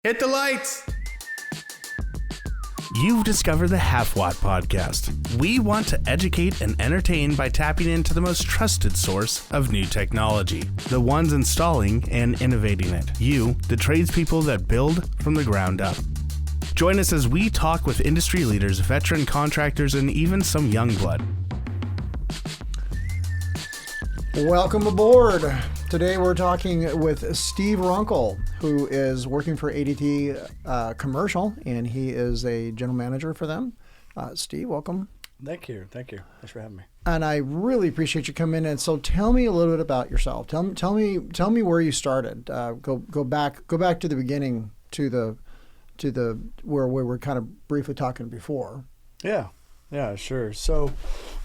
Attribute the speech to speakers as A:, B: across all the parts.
A: Hit the lights!
B: You've discovered the Halfwatt podcast. We want to educate and entertain by tapping into the most trusted source of new technology, the ones installing and innovating it. You, the tradespeople that build from the ground up. Join us as we talk with industry leaders, veteran contractors, and even some young blood.
C: Welcome aboard. Today we're talking with Steve Runkle, who is working for ADT Commercial, and he is a general manager for them. Steve, welcome.
D: Thank you. Thanks for having me.
C: And I really appreciate you coming in. And so tell me a little bit about yourself. Tell me where you started. Go back to the beginning, to the where we were kind of briefly talking before.
D: Yeah, sure. So,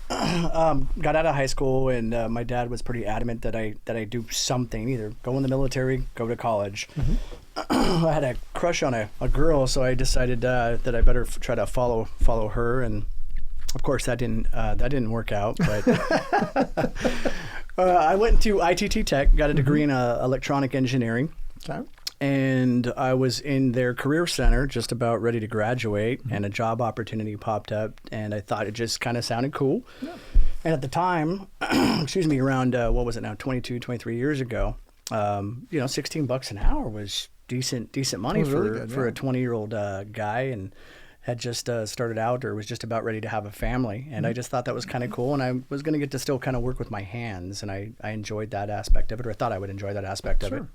D: got out of high school, and my dad was pretty adamant that I do something, either go in the military, go to college. Mm-hmm. I had a crush on a girl, so I decided that I better try to follow her, and of course that didn't work out. But I went to ITT Tech, got a degree in electronic engineering.
C: Okay.
D: And I was in their career center just about ready to graduate, and a job opportunity popped up, and I thought it just kind of sounded cool. Yeah. And at the time, around, 23 years ago, $16 an hour was decent money for a 20-year-old guy, and had just started out or was just about ready to have a family. And I just thought that was kind of cool, and I was going to get to still kind of work with my hands, and I enjoyed that aspect of it, or I thought I would enjoy that aspect of it.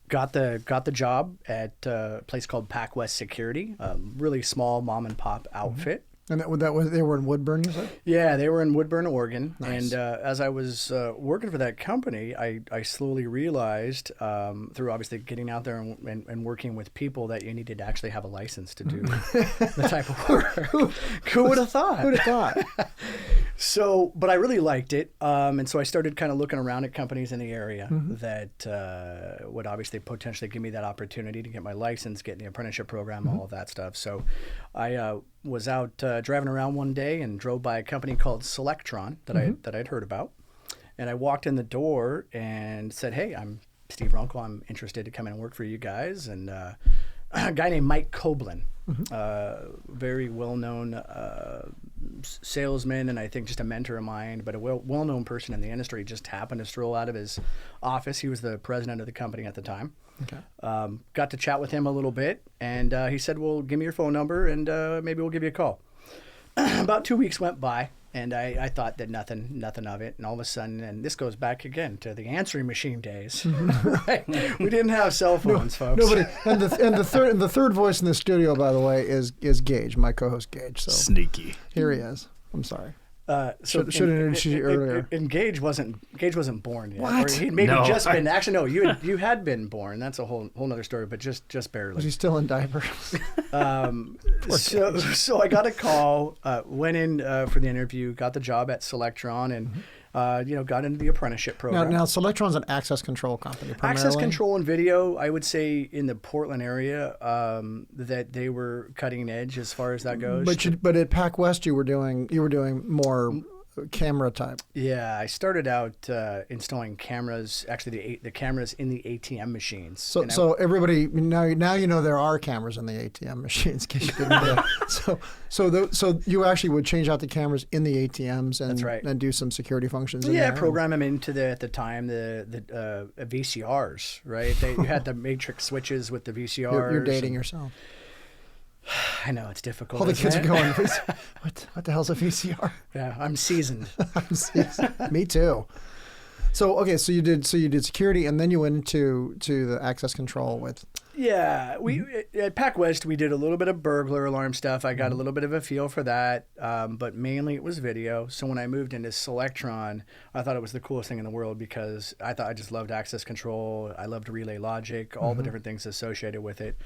D: Got the job at a place called PacWest Security, a really small mom and pop outfit.
C: And that was they were in Woodburn, you said?
D: Yeah, they were in Woodburn, Oregon.
C: Nice.
D: And as I was working for that company, I slowly realized through obviously getting out there and working with people that you needed to actually have a license to do the type of work. Who would have thought?
C: Who'd have thought?
D: So, but I really liked it. And so I started kind of looking around at companies in the area that would obviously potentially give me that opportunity to get my license, get in the apprenticeship program, all of that stuff. So I was out driving around one day and drove by a company called Selectron that I'd heard about. And I walked in the door and said, "Hey, I'm Steve Runkle. I'm interested to come in and work for you guys." And a guy named Mike Koblin, very well-known salesman, and I think just a mentor of mine, but a well-known person in the industry, just happened to stroll out of his office. He was the president of the company at the time. Okay. Got to chat with him a little bit, and he said, "Well, give me your phone number, and maybe we'll give you a call." About 2 weeks went by, and I thought that nothing of it, and all of a sudden, and this goes back again to the answering machine days. Right? We didn't have cell phones, folks.
C: Nobody. And the third voice in the studio, by the way, is Gage, my co-host Gage. So
B: Sneaky.
C: Here he is. I'm sorry.
D: Should
C: have introduced you earlier.
D: And Gage wasn't born yet.
C: What?
D: Or he'd maybe just been. Actually, no. You had been born. That's a whole nother story. But just barely.
C: Was he still in diapers?
D: So I got a call. Went in for the interview. Got the job at Selectron, and got into the apprenticeship program.
C: Now Selectron's an access control company. Primarily.
D: Access control and video. I would say in the Portland area that they were cutting edge as far as that goes.
C: But at PacWest you were doing more camera type.
D: Yeah, I started out installing cameras. Actually, the cameras in the ATM machines.
C: So everybody now you know there are cameras in the ATM machines. In case you didn't know. So you actually would change out the cameras in the ATMs and
D: That's right.
C: and do some security functions.
D: Program them into at the time the VCRs. Right, you had the matrix switches with the VCRs.
C: You're dating yourself.
D: I know, it's difficult.
C: All the kids are going, what the hell's a VCR?
D: Yeah, I'm seasoned.
C: Me too. So you did security, and then you went into the access control with.
D: Yeah, we at PacWest we did a little bit of burglar alarm stuff. I got a little bit of a feel for that, but mainly it was video. So when I moved into Selectron, I thought it was the coolest thing in the world because I just loved access control. I loved relay logic, all the different things associated with it.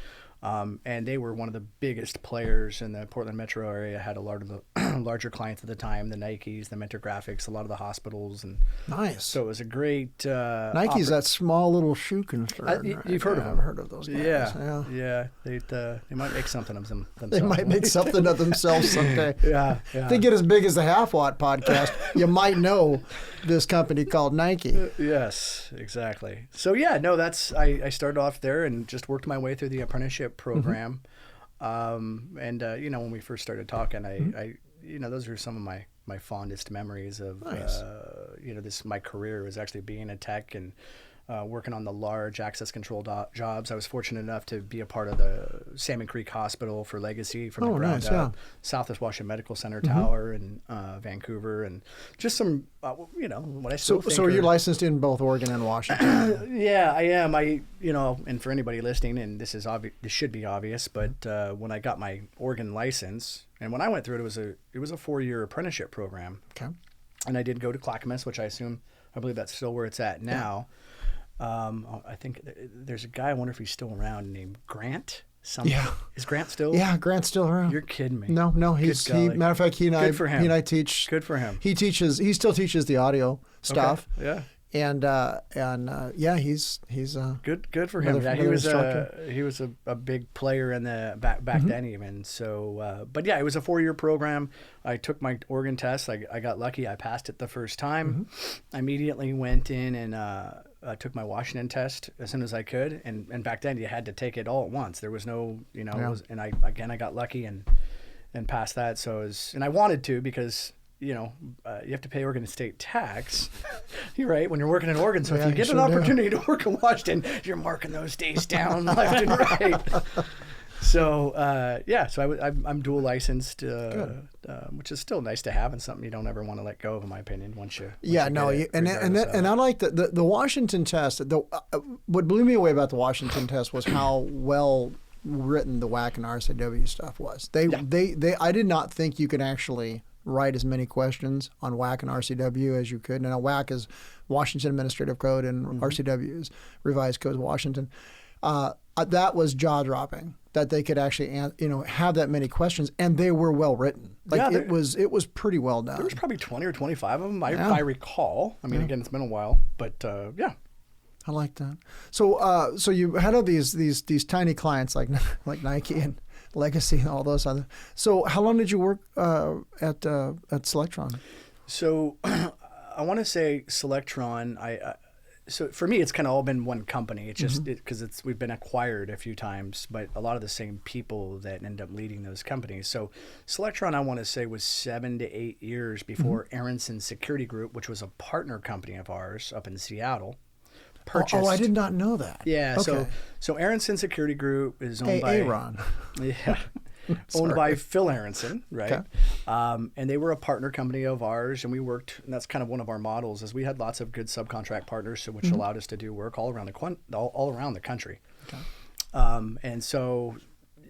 D: And they were one of the biggest players in the Portland metro area, had a lot of the larger clients at the time, the Nikes, the Mentor Graphics, a lot of the hospitals. And
C: nice.
D: So it was a great...
C: Nike's that small little shoe concern. Right?
D: You've heard of them.
C: I've heard of those guys.
D: Yeah. They might make something of themselves.
C: They might make something of themselves someday.
D: Yeah.
C: If they get as big as the Half-Watt podcast, you might know this company called Nike.
D: Yes, exactly. So yeah, no, I started off there and just worked my way through the apprenticeship program. And when we first started talking, I those are some of my fondest memories of nice. My career was actually being a tech and working on the large access control jobs. I was fortunate enough to be a part of the Salmon Creek Hospital for Legacy from the ground up, Southwest Washington Medical Center Tower in Vancouver, and just some, what I still think.
C: So you're licensed in both Oregon and Washington?
D: Yeah, I am. And for anybody listening, and this should be obvious, but when I got my Oregon license, and when I went through it, it was a 4-year apprenticeship program. Okay. And I did go to Clackamas, which I believe that's still where it's at now. Yeah. I think there's a guy, I wonder if he's still around, named Grant. Yeah. Is Grant still?
C: Yeah, Grant's still around.
D: You're kidding me.
C: No, matter of fact, he and I teach.
D: Good for him.
C: He still teaches the audio stuff.
D: Okay. Yeah.
C: And he's
D: good for him. Yeah, he was a big player in the back then even. So, but yeah, it was a 4-year program. I took my Oregon test. I got lucky. I passed it the first time. I immediately went in and took my Washington test as soon as I could. And back then you had to take it all at once. There was no, and I got lucky and passed that. So and I wanted to because. You have to pay Oregon state tax, you're right, when you're working in Oregon. So if you get an opportunity to work in Washington, you're marking those days down left and right. So, so I'm dual licensed, which is still nice to have and something you don't ever want to let go of, in my opinion, once you and
C: I like the Washington test. What blew me away about the Washington test was how well written the WAC and RCW stuff was. I did not think you could actually write as many questions on WAC and RCW as you could. Now, WAC is Washington Administrative Code and RCW is Revised Code of Washington. That was jaw-dropping that they could actually, have that many questions, and they were well written. It was pretty well done.
D: There was probably 20 or 25 of them, if I recall. I mean, again, it's been a while, but yeah.
C: I like that. So you had all these tiny clients like Nike and Legacy and all those other. So how long did you work at Selectron?
D: So I want to say Selectron. So for me, it's kind of all been one company. It's just because we've been acquired a few times, but a lot of the same people that end up leading those companies. So Selectron, I want to say, was 7 to 8 years before Aronson Security Group, which was a partner company of ours up in Seattle. Purchased.
C: Oh, I did not know that.
D: Yeah. Okay. So Aronson Security Group is owned by
C: Aaron.
D: Yeah. Owned by Phil Aronson, right? Okay. And they were a partner company of ours, and we worked. And that's kind of one of our models, is we had lots of good subcontract partners, which allowed us to do work all around the country. Okay. And so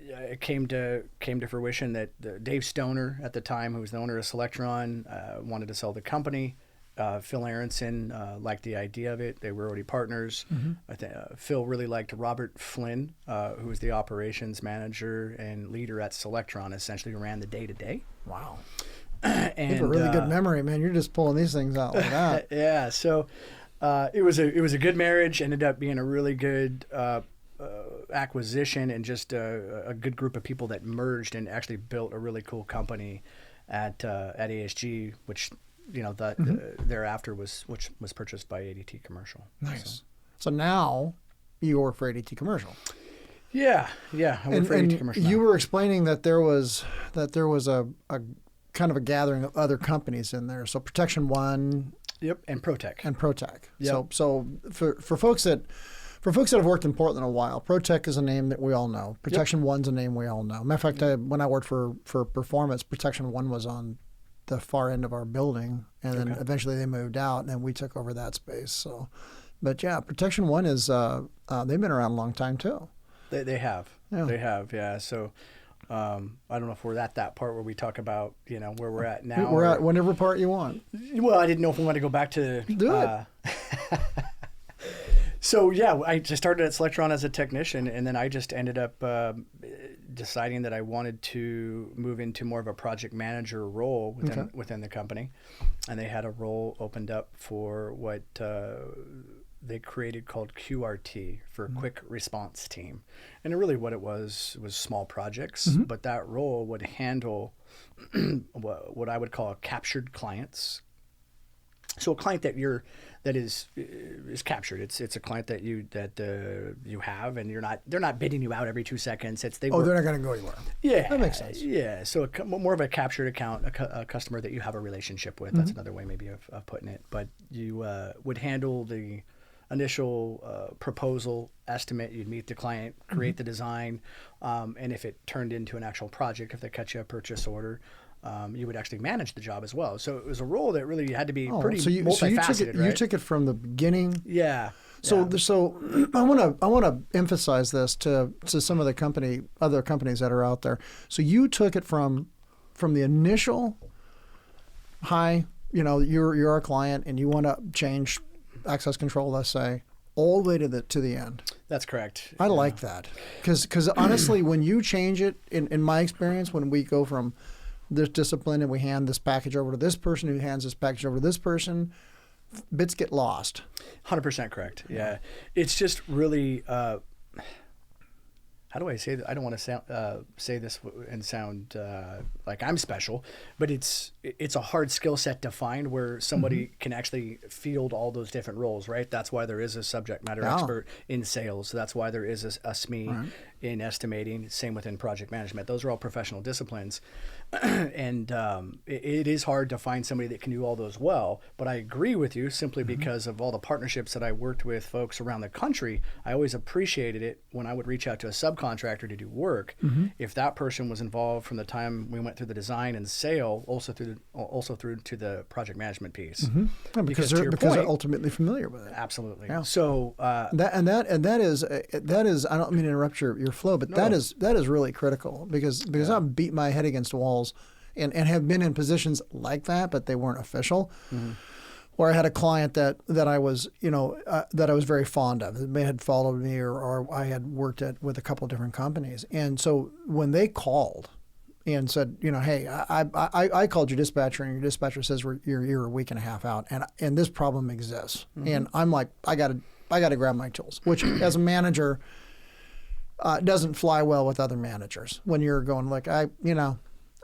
D: it came to fruition that Dave Stoner at the time, who was the owner of Selectron, wanted to sell the company. Phil Aronson liked the idea of it. They were already partners. I think Phil really liked Robert Flynn, who was the operations manager and leader at Selectron, essentially ran the day-to-day.
C: Wow. And, you have a really good memory, man. You're just pulling these things out like that.
D: Yeah. So it was a good marriage. Ended up being a really good acquisition, and just a good group of people that merged and actually built a really cool company at ASG, which thereafter was purchased by ADT Commercial.
C: Nice. So now you work for ADT Commercial.
D: Yeah. I work for ADT Commercial.
C: You were explaining that there was a kind of a gathering of other companies in there. So Protection One.
D: Yep, and ProTech.
C: Yep. So for folks that have worked in Portland a while, ProTech is a name that we all know. Protection One's a name we all know. Matter of fact, when I worked for Performance, Protection One was on the far end of our building, and then eventually they moved out, and then we took over that space. So, but yeah, Protection One is they've been around a long time too.
D: They have. Yeah. So I don't know if we're at that part where we talk about where we're at now.
C: We're at whatever part you want.
D: Well, I didn't know if we want to go back to
C: do it.
D: So yeah, I just started at Selectron as a technician, and then I just ended up deciding that I wanted to move into more of a project manager role within the company, and they had a role opened up for what they created called QRT, for Quick Response Team, and really what it was small projects, but that role would handle what I would call captured clients. So a client that is captured. It's a client that you have, and they're not bidding you out every 2 seconds.
C: They're not going to go anywhere.
D: Yeah,
C: that makes sense.
D: Yeah, so more of a captured account, a customer that you have a relationship with. That's another way maybe of putting it. But you would handle the initial proposal estimate. You'd meet the client, create the design, and if it turned into an actual project, if they cut you a purchase order, you would actually manage the job as well. So it was a role that really had to be pretty multifaceted.
C: You took it from the beginning.
D: Yeah.
C: So I want to emphasize this to some of the other companies that are out there. So you took it from the initial hi, you're our client and you want to change access control, let's say, all the way to the end.
D: That's correct.
C: I like that because honestly, when you change it, in my experience, when we go from this discipline and we hand this package over to this person who hands this package over to this person, bits get lost.
D: 100% correct. Yeah. It's just really, how do I say that? I don't want to say this and sound like I'm special, but it's a hard skill set to find where somebody can actually field all those different roles, right? That's why there is a subject matter expert in sales. That's why there is a SME in estimating. Same within project management. Those are all professional disciplines. And it is hard to find somebody that can do all those well, but I agree with you simply because of all the partnerships that I worked with folks around the country. I always appreciated it when I would reach out to a subcontractor to do work. If that person was involved from the time we went through the design and sale, also through to the project management piece.
C: Yeah, because they're ultimately familiar with it.
D: Absolutely.
C: Yeah.
D: So
C: that is I don't mean to interrupt your flow, but that is really critical because I've beat my head against walls and have been in positions like that, but they weren't official. Where I had a client that I was that I was very fond of. They had followed me or I had worked with a couple of different companies, and so when they called and said, hey, I called your dispatcher and your dispatcher says you're a week and a half out and this problem exists, and I'm like, I got to grab my tools, which as a manager doesn't fly well with other managers when you're going like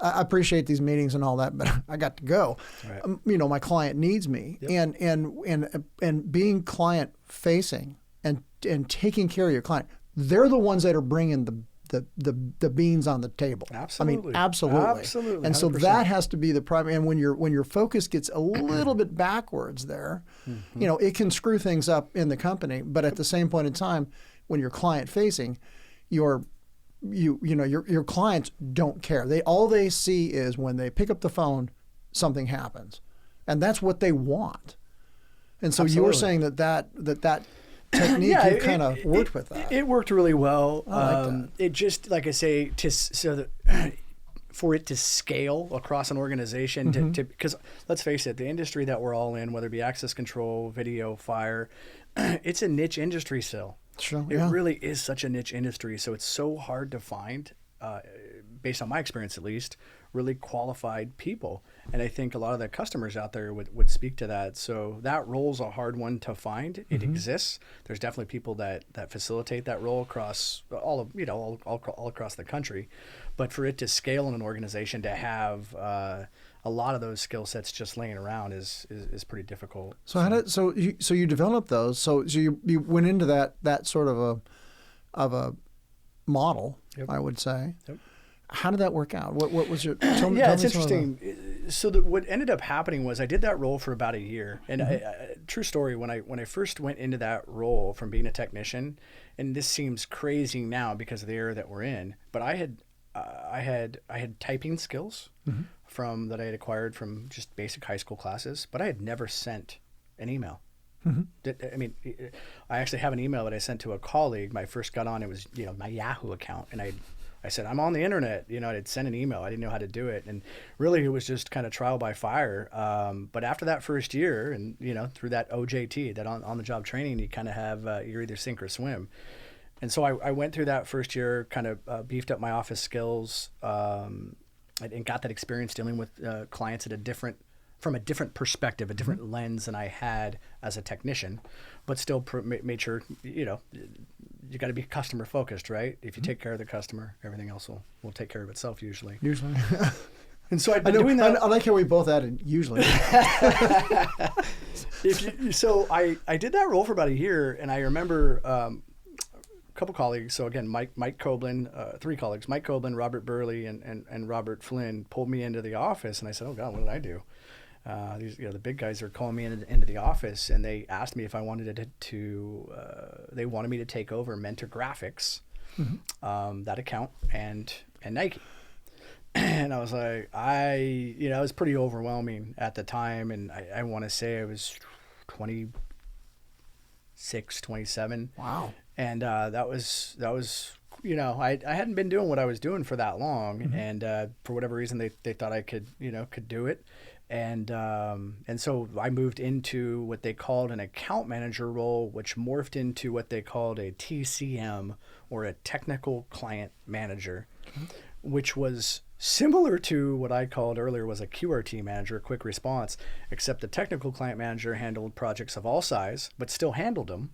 C: I appreciate these meetings and all that, but I got to go. Right. My client needs me, and being client facing and taking care of your client, they're the ones that are bringing the beans on the table.
D: Absolutely.
C: I mean, absolutely. And so 100%. That has to be the primary. And when your focus gets a little bit backwards there, it can screw things up in the company. But at the same point in time, when you're client facing, your clients don't care. All they see is when they pick up the phone, something happens, and that's what they want. And so you were saying that technique you kind of worked with that.
D: It worked really well.
C: I like that.
D: It just, like I say, for it to scale across an organization, because let's face it, the industry that we're all in, whether it be access control, video, fire, it's a niche industry still.
C: Sure,
D: it really is such a niche industry, so it's so hard to find, based on my experience at least, really qualified people. And I think a lot of the customers out there would speak to that. So that role's a hard one to find. It exists. There's definitely people that facilitate that role across all across the country. But for it to scale in an organization, to have a lot of those skill sets just laying around is pretty difficult.
C: So you developed those. So you went into that sort of a model, I would say. Yep. How did that work out? What was your? Tell me
D: it's interesting. So what ended up happening was I did that role for about a year, and true story. When I first went into that role from being a technician, and this seems crazy now because of the era that we're in, but I had typing skills from that I had acquired from just basic high school classes, but I had never sent an email. I mean, I actually have an email that I sent to a colleague. When I first got on, it was my Yahoo account, and I I said, I'm on the internet. I'd send an email. I didn't know how to do it. And really, it was just kind of trial by fire. But after that first year and, through that OJT, that on-the-job training, you kind of have, you're either sink or swim. And so I went through that first year, kind of beefed up my office skills, and got that experience dealing with clients from a different perspective, a different lens than I had as a technician, but still made sure, you got to be customer focused, right? If you take care of the customer, everything else will take care of itself usually. And so I've been doing that.
C: I like how we both added usually.
D: So I did that role for about a year, and I remember a couple colleagues. So again, Mike Coblin, 3 colleagues, Mike Coblin, Robert Burley, and Robert Flynn pulled me into the office, and I said, "Oh God, what did I do?" These, the big guys are calling me into the office, and they asked me if I wanted they wanted me to take over Mentor Graphics, that account, and Nike. And I was like, it was pretty overwhelming at the time, and I want to say I was 26, 27.
C: Wow.
D: And that was I hadn't been doing what I was doing for that long, and for whatever reason they thought I could do it. And so I moved into what they called an account manager role, which morphed into what they called a TCM, or a technical client manager, which was similar to what I called earlier was a QRT manager, quick response, except the technical client manager handled projects of all size, but still handled them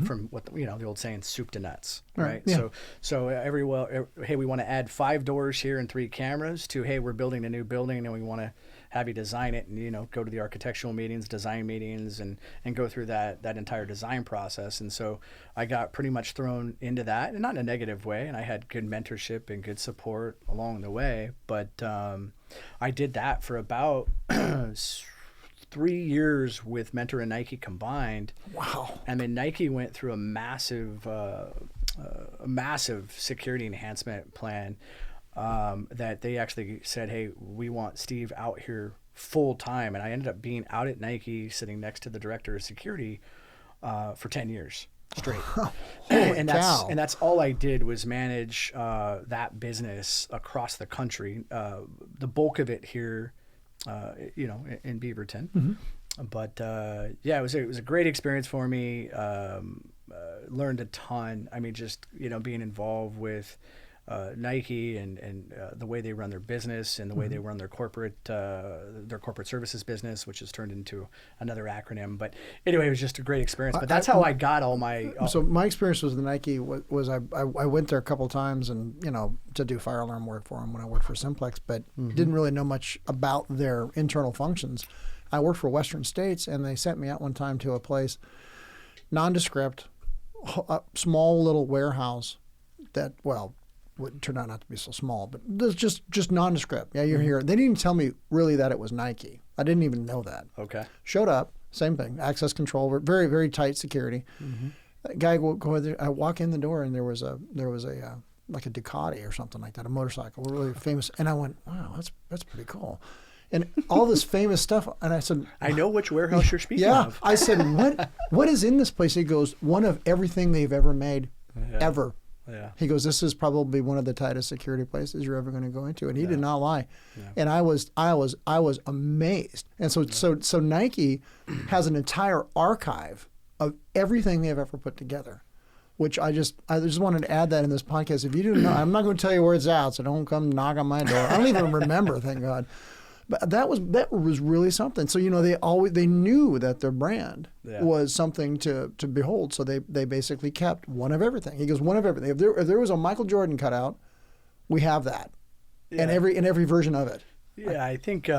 D: from what the old saying, soup to nuts, right?
C: Yeah.
D: So hey, we want to add 5 doors here and 3 cameras, to hey, we're building a new building and we want to have you design it, and go to the architectural meetings, design meetings, and go through that entire design process. And so I got pretty much thrown into that, and not in a negative way, and I had good mentorship and good support along the way. But I did that for about 3 years with Mentor and Nike combined.
C: Wow.
D: And then Nike went through a massive security enhancement plan, that they actually said, hey, we want Steve out here full time. And I ended up being out at Nike, sitting next to the director of security for 10 years straight. And that's all I did was manage that business across the country. The bulk of it here, in Beaverton. But it was a great experience for me. Learned a ton. I mean, just being involved with Nike and the way they run their business, and the way they run their corporate services business, which has turned into another acronym. But anyway, it was just a great experience. But that's how I got all my.
C: So my experience with the Nike was I went there a couple of times, and to do fire alarm work for them when I worked for Simplex, but didn't really know much about their internal functions. I worked for Western States, and they sent me out one time to a place, nondescript, a small little warehouse that would turn out not to be so small, but there's just nondescript. Yeah, you're here. They didn't even tell me really that it was Nike. I didn't even know that.
D: Okay.
C: Showed up, same thing, access control, very, very tight security. Guy go there. I walk in the door, and there was a like a Ducati or something like that, a motorcycle, really famous. And I went, wow, that's pretty cool. And all this famous stuff. And I said,
D: I know which warehouse you're speaking of.
C: I said, what is in this place? He goes, one of everything they've ever made, ever.
D: Yeah.
C: He goes, this is probably one of the tightest security places you're ever going to go into. And he did not lie. And I was amazed. And so Nike has an entire archive of everything they've ever put together, which I just wanted to add that in this podcast. If you didn't know, I'm not going to tell you where it's out, so don't come knock on my door. I don't even remember, thank God. But that was really something. So they knew that their brand was something to behold. So they basically kept one of everything. He goes, one of everything. If there was a Michael Jordan cutout, we have that, in every version of it.
D: Yeah, I think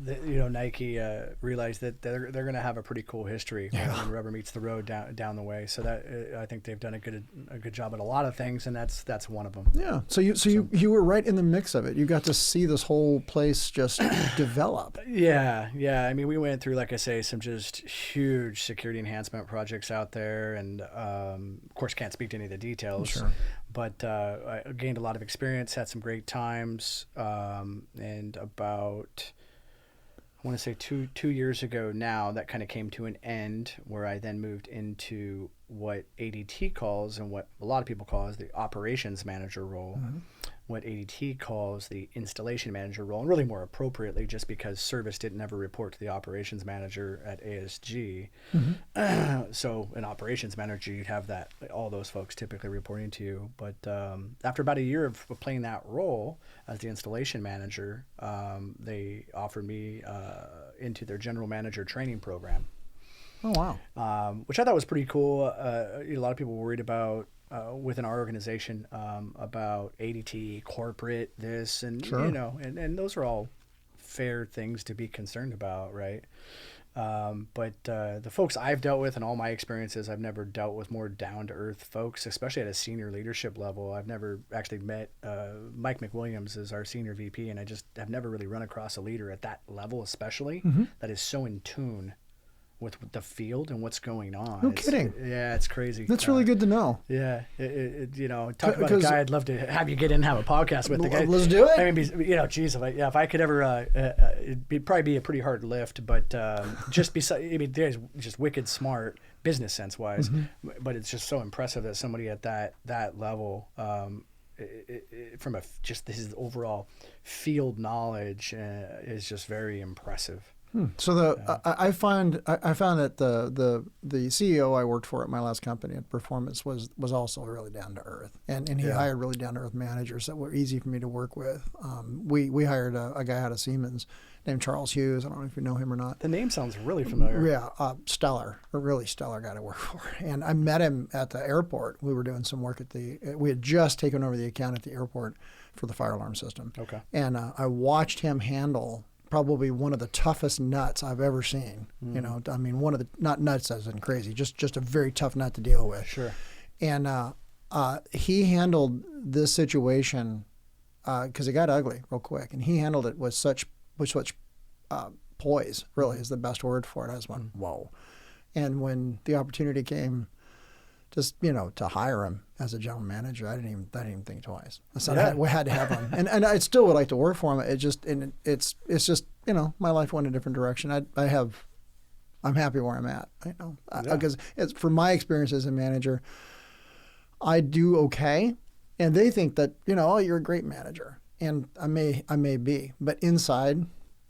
D: Nike realized that they're going to have a pretty cool history when rubber meets the road down the way. So that I think they've done a good job at a lot of things, and that's one of them.
C: Yeah. So you were right in the mix of it. You got to see this whole place just develop.
D: Yeah. I mean, we went through, like I say, some just huge security enhancement projects out there, and of course can't speak to any of the details.
C: Sure.
D: But I gained a lot of experience, had some great times, and about want to say two years ago now, that kind of came to an end, where I then moved into what ADT calls, and what a lot of people call, is the operations manager role. What ADT calls the installation manager role, and really more appropriately, just because service didn't ever report to the operations manager at ASG. So an operations manager, you'd have all those folks typically reporting to you. But after about a year of playing that role as the installation manager, they offered me into their general manager training program.
C: Oh, wow.
D: Which I thought was pretty cool. A lot of people were worried about, within our organization, about ADT, corporate, this, and,
C: Sure.
D: and those are all fair things to be concerned about, right? But the folks I've dealt with, and all my experiences, I've never dealt with more down-to-earth folks, especially at a senior leadership level. I've never actually met Mike McWilliams is our senior VP, and I've never really run across a leader at that level, especially, that is so in tune with the field and what's going on.
C: No kidding.
D: Yeah, it's crazy.
C: That's really good to know.
D: Yeah, talk about a guy I'd love to have you get in and have a podcast with. The guy.
C: Let's do it.
D: I mean, geez, if I could ever, it'd probably be a pretty hard lift, but just beside, I mean, there's just wicked smart business sense wise, but it's just so impressive that somebody at that level, from just his overall field knowledge, is just very impressive.
C: So I found that the CEO I worked for at my last company at Performance was also really down to earth, and he hired really down to earth managers that were easy for me to work with. We hired a guy out of Siemens named Charles Hughes. I don't know if you know him or not.
D: The name sounds really familiar.
C: Yeah, a really stellar guy to work for. And I met him at the airport. We were doing some work we had just taken over the account at the airport for the fire alarm system.
D: Okay.
C: And I watched him handle probably one of the toughest nuts I've ever seen. I mean, one of the, not nuts as in crazy, just a very tough nut to deal with.
D: Sure.
C: And he handled this situation because it got ugly real quick, and he handled it with such poise. Really, is the best word for it. I just went, whoa. And when the opportunity came, just to hire him as a general manager, I didn't even think twice. I said we had to have him, and I still would like to work for him. It's just my life went a different direction. I'm happy where I'm at. Because it's from my experience as a manager, I do okay, and they think that you're a great manager, and I may be, but inside,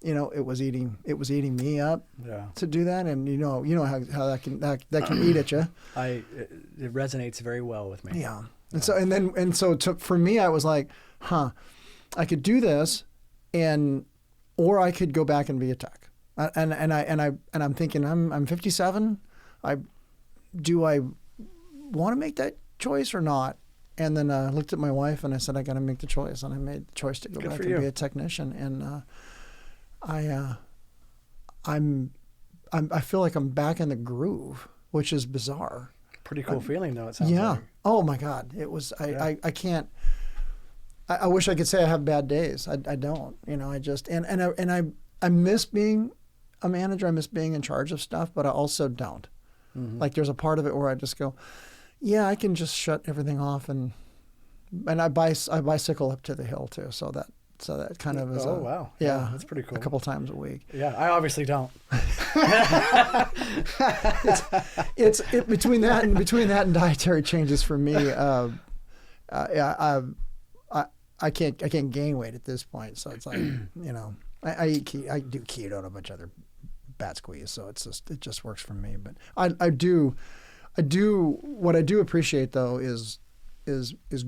C: it was eating me up to do that, and you know how that can eat at you.
D: It resonates very well with me.
C: Yeah, and so for me, I was like, I could do this, or I could go back and be a tech, and I'm thinking I'm 57, do I want to make that choice or not? And then I looked at my wife and I said I got to make the choice, and I made the choice to go back and be a technician, and I feel like I'm back in the groove, which is bizarre.
D: Pretty cool feeling though, it sounds like.
C: Oh my God. It was, I can't, I wish I could say I have bad days. I don't, I just, I miss being a manager. I miss being in charge of stuff, but I also don't. Like there's a part of it where I just go, yeah, I can just shut everything off, and I bicycle up to the hill too. So that kind of is.
D: Oh wow!
C: Yeah,
D: that's pretty cool.
C: A couple times a week.
D: Yeah, I obviously don't.
C: it's between that and dietary changes for me. I can't gain weight at this point, so it's like I do keto and a bunch of other bat squeeze, so it just works for me. But I do what I do appreciate though is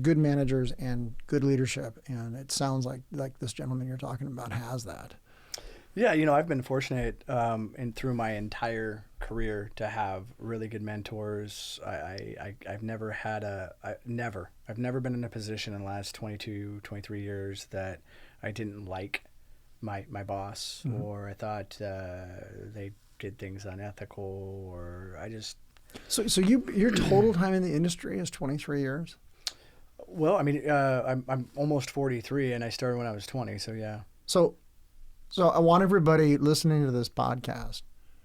C: good managers and good leadership, and it sounds like this gentleman you're talking about has that.
D: Yeah, I've been fortunate through my entire career to have really good mentors. I've never been in a position in the last 22, 23 years that I didn't like my boss, or I thought they did things unethical, or I just.
C: So your total time in the industry is 23 years?
D: Well, I mean, I'm almost 43, and I started when I was 20, so yeah.
C: So I want everybody listening to this podcast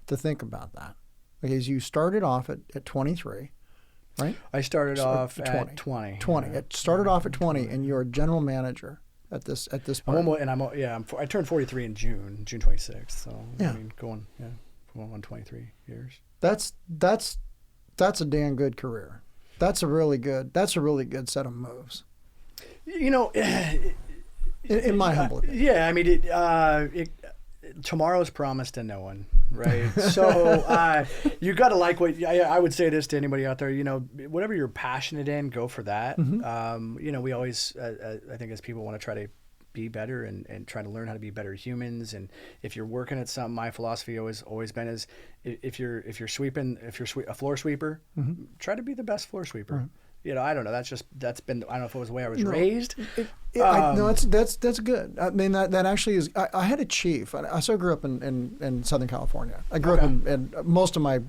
C: to think about that. Because you started off at 23, right?
D: I started off at 20.
C: 20. It started off at 20, and you're a general manager at this point.
D: I turned 43 in June 26th. So
C: Yeah.
D: I mean, going on 23 years.
C: That's a damn good career. That's a really good set of moves.
D: You know,
C: In my humble opinion.
D: yeah, I mean, tomorrow's promised to no one, right? So you got to like what I would say this to anybody out there. You know, whatever you're passionate in, go for that. You know, we always, I think, as people want to try to be better and try to learn how to be better humans. And if you're working at something, my philosophy always been is if you're a floor sweeper, try to be the best floor sweeper. Right. You know, I don't know. That's been. I don't know if it was the way I was raised.
C: No, that's good. I mean, that actually is. I had a chief. I grew up in Southern California. I grew up in most of my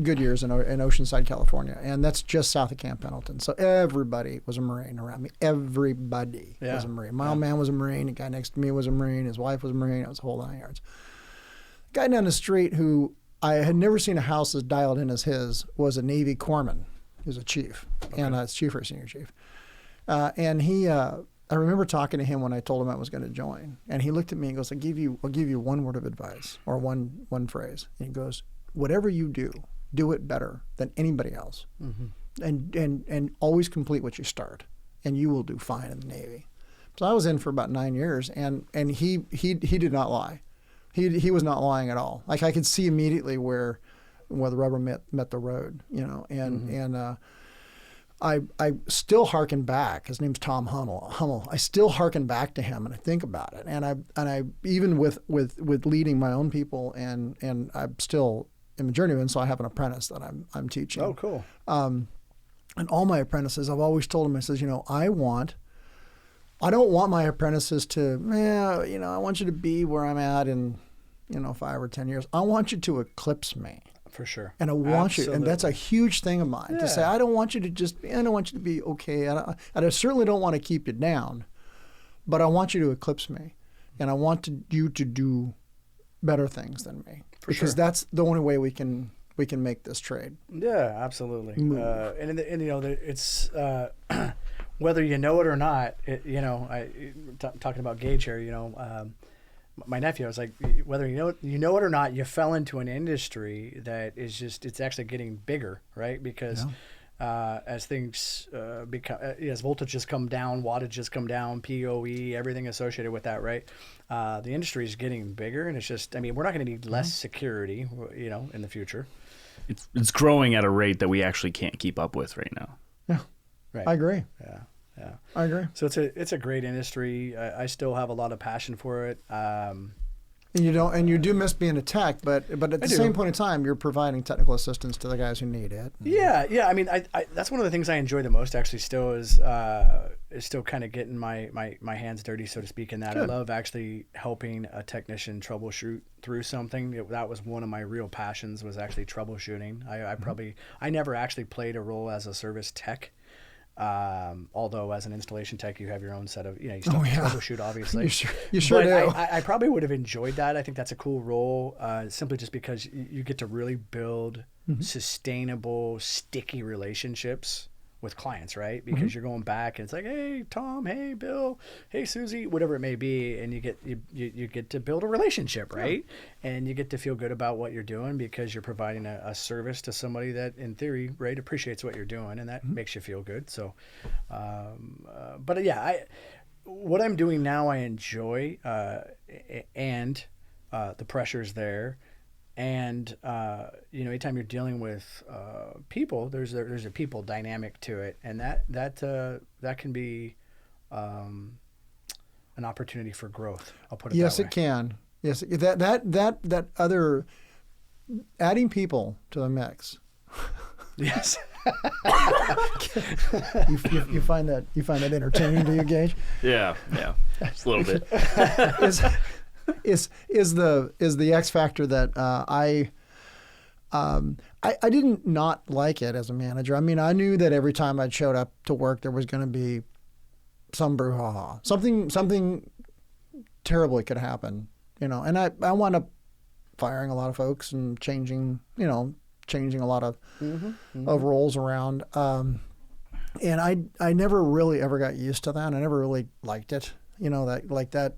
C: good years in Oceanside, California, and that's just south of Camp Pendleton. So everybody was a Marine around me. Everybody was a Marine. My old man was a Marine. The guy next to me was a Marine. His wife was a Marine. It was a whole 9 yards. The guy down the street who I had never seen a house as dialed in as his was a Navy corpsman. He was a chief, and it's chief or senior chief. And he, I remember talking to him when I told him I was going to join, and he looked at me and goes, "I'll give you one word of advice or one phrase." And he goes, "Whatever you do it better than anybody else, and always complete what you start, and you will do fine in the Navy." So I was in for about 9 years, and he did not lie. He was not lying at all. Like I could see immediately where the rubber met the road, you know, and I still hearken back. His name's Tom Hummel. I still hearken back to him and I think about it. And I even with leading my own people and I'm still in the journeyman, so I have an apprentice that I'm teaching.
D: Oh, cool.
C: And all my apprentices, I've always told them, I says, you know, I don't want my apprentices to, you know, I want you to be where I'm at in, you know, 5 or 10 years. I want you to eclipse me.
D: For sure.
C: And I want you, and that's a huge thing of mine, to say, I don't want you to be okay. And I certainly don't want to keep you down, but I want you to eclipse me. And I want you to do better things than me. Because that's the only way we can make this trade.
D: Yeah, absolutely. And you know, it's, whether you know it or not, you know, talking about Gage here, you know, my nephew, I was like, whether you know it or not, you fell into an industry that is just, it's actually getting bigger, right? Because as things become, as voltages come down, wattages come down, PoE, everything associated with that, right? The industry is getting bigger, and it's just, I mean, we're not going to need less security, you know, in the future.
A: It's growing at a rate that we actually can't keep up with right now.
C: Yeah,
D: right.
C: I agree.
D: Yeah.
C: I agree.
D: So it's a great industry. I still have a lot of passion for it.
C: And you do miss being a tech, but at the same point in time, you're providing technical assistance to the guys who need it.
D: Yeah. I mean, I that's one of the things I enjoy the most. Actually, still is still kind of getting my hands dirty, so to speak. In that, I love actually helping a technician troubleshoot through something. That was one of my real passions, was actually troubleshooting. I never actually played a role as a service tech. Although as an installation tech, you have your own set of, you know, you still troubleshoot, obviously.
C: you sure do.
D: I probably would have enjoyed that. I think that's a cool role, simply just because you get to really build sustainable, sticky relationships with clients, right? Because you're going back and it's like, hey, Tom, hey, Bill, hey, Susie, whatever it may be. And you get to build a relationship, right? Yeah. And you get to feel good about what you're doing because you're providing a service to somebody that, in theory, right, appreciates what you're doing, and that makes you feel good. So, but yeah, what I'm doing now, I enjoy, and the pressure's there. And you know, anytime you're dealing with people, there's a people dynamic to it, and that can be an opportunity for growth. I'll put it that way.
C: Yes, it can. Yes, that other adding people to the mix.
D: Yes.
C: you find that entertaining, do you, Gage?
A: Yeah, just a little bit.
C: Is the X factor that I didn't not like it as a manager. I mean, I knew that every time I showed up to work, there was going to be some brouhaha, something terribly could happen, you know. And I wound up firing a lot of folks and changing a lot of roles around. And I never really ever got used to that. I never really liked it. you know, that like that.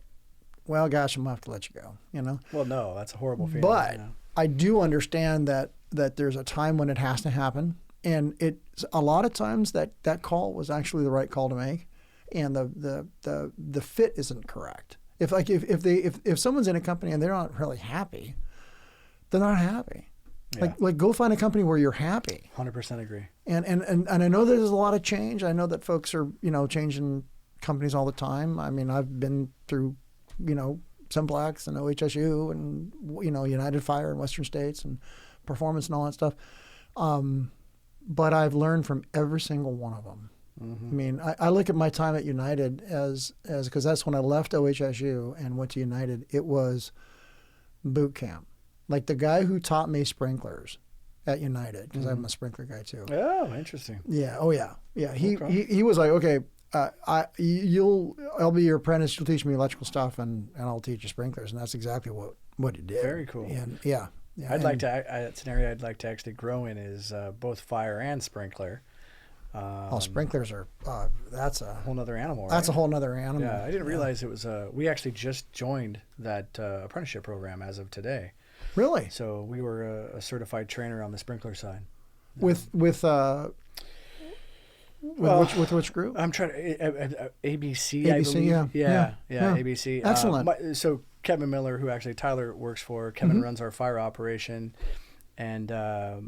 C: Well, gosh, I'm gonna have to let you go. You know.
D: Well, no, that's a horrible feeling.
C: But
D: you know.
C: I do understand that there's a time when it has to happen, and it's a lot of times that call was actually the right call to make, and the fit isn't correct. If someone's in a company and they're not really happy, they're not happy.
D: Yeah.
C: Like go find a company where you're happy.
D: 100% agree.
C: And I know there's a lot of change. I know that folks are, you know, changing companies all the time. I mean, I've been through, you know, Simplex and OHSU and, you know, United Fire in Western States and Performance and all that stuff. But I've learned from every single one of them. Mm-hmm. I mean, I look at my time at United as because that's when I left OHSU and went to United. It was boot camp. Like the guy who taught me sprinklers at United, because I'm a sprinkler guy too.
D: Oh, interesting.
C: Yeah. Oh, yeah. Yeah. He was like, okay, I'll be your apprentice. You'll teach me electrical stuff, and I'll teach you sprinklers. And that's exactly what he did.
D: Very cool.
C: And yeah.
D: It's an area I'd like to actually grow in is both fire and sprinkler.
C: Sprinklers are that's a
D: whole nother animal.
C: That's
D: right?
C: a whole nother animal.
D: Yeah, I didn't realize it was. We actually just joined that apprenticeship program as of today.
C: Really?
D: So we were a certified trainer on the sprinkler side.
C: With which group?
D: I'm trying to ABC.
C: ABC,
D: I believe.
C: Yeah,
D: ABC.
C: Excellent.
D: So Kevin Miller, who actually Tyler works for, Kevin runs our fire operation, and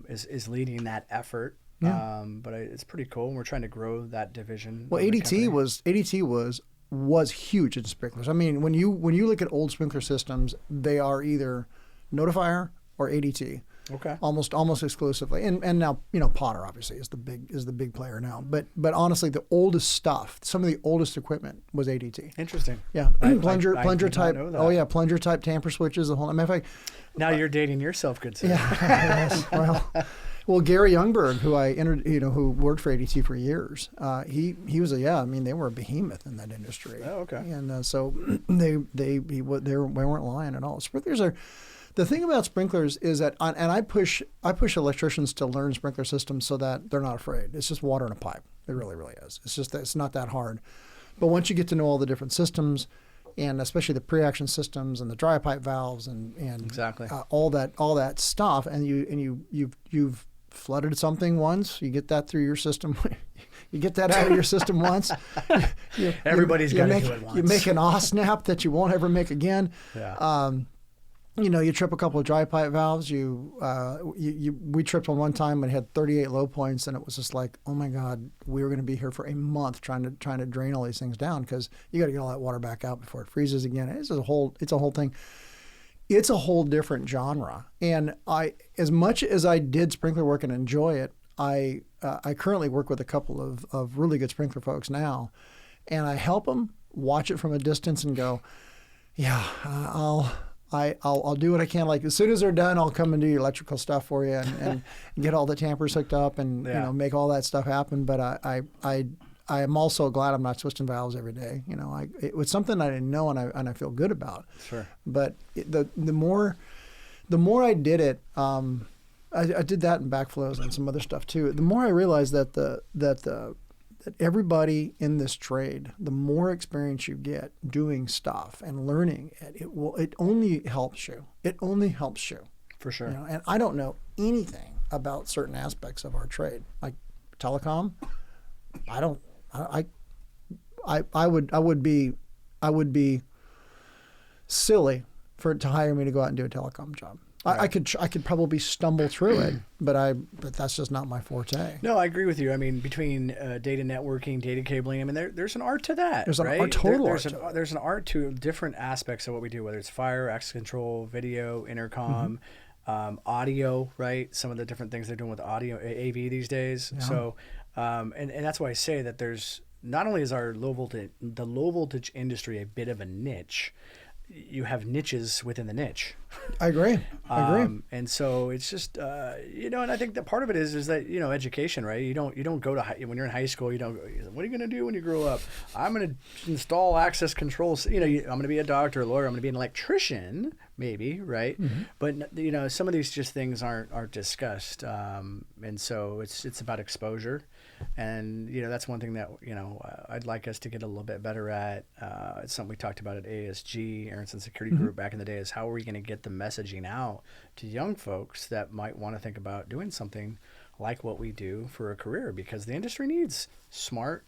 D: is leading that effort.
C: Yeah.
D: But it's pretty cool. And we're trying to grow that division.
C: Well, ADT was huge in sprinklers. I mean, when you look at old sprinkler systems, they are either Notifier or ADT.
D: Okay.
C: Almost exclusively, and now, you know, Potter obviously is the big player now. But honestly, the oldest stuff, some of the oldest equipment was ADT.
D: Interesting.
C: Yeah, plunger
D: I did
C: type.
D: not know that.
C: Oh yeah, plunger type tamper switches. The whole. Matter of fact.
D: Now you're dating yourself, good sir.
C: Yeah. Yes, well, Gary Youngberg, who worked for ADT for years, he was I mean, they were a behemoth in that industry.
D: Oh, okay.
C: And so they weren't lying at all. Sprinklers are. The thing about sprinklers is that, and I push electricians to learn sprinkler systems so that they're not afraid. It's just water in a pipe. It really, really is. It's just that it's not that hard. But once you get to know all the different systems, and especially the pre-action systems and the dry pipe valves and
D: exactly
C: all that stuff, and you've flooded something once, you get that through your system. You get that out of your system once.
D: Everybody's got to do it once.
C: You make an snap that you won't ever make again.
D: Yeah.
C: You know, you trip a couple of dry pipe valves. We tripped on one time and had 38 low points, and it was just like, oh my God, we were going to be here for a month trying to drain all these things down because you got to get all that water back out before it freezes again. It's a whole thing. It's a whole different genre. And as much as I did sprinkler work and enjoy it, I currently work with a couple of really good sprinkler folks now, and I help them watch it from a distance and go, yeah, I'll do what I can. Like as soon as they're done, I'll come and do your electrical stuff for you and get all the tampers hooked up and you know, make all that stuff happen. But I am also glad I'm not twisting valves every day. You know, it was something I didn't know and I feel good about.
D: Sure.
C: But the more I did it, I did that in backflows and some other stuff too. The more I realized that everybody in this trade, the more experience you get doing stuff and learning it only helps you. It only helps you.
D: For sure.
C: You know, and I don't know anything about certain aspects of our trade, like telecom. I would be silly to hire me to go out and do a telecom job. Right. I could probably stumble through it, but that's just not my forte.
D: No, I agree with you. I mean, between data networking, data cabling, I mean, there's an art to that.
C: There's
D: right?
C: a total art.
D: There's an art to different aspects of what we do, whether it's fire, access control, video, intercom, audio, right? Some of the different things they're doing with audio, AV these days. Yeah. So, and that's why I say that there's not only is the low voltage industry a bit of a niche. You have niches within the niche.
C: I agree.
D: And so it's just, and I think that part of it is that, education, right? You don't go to when you're in high school, you don't go, what are you going to do when you grow up? I'm going to install access controls. I'm going to be a doctor, a lawyer. I'm going to be an electrician, maybe, right? But you know, some of these just things aren't discussed, and so it's about exposure, and you know, that's one thing that you know I'd like us to get a little bit better at. It's something we talked about at ASG, Aronson Security Group, back in the day. Is how are we going to get the messaging out to young folks that might want to think about doing something like what we do for a career, because the industry needs smart,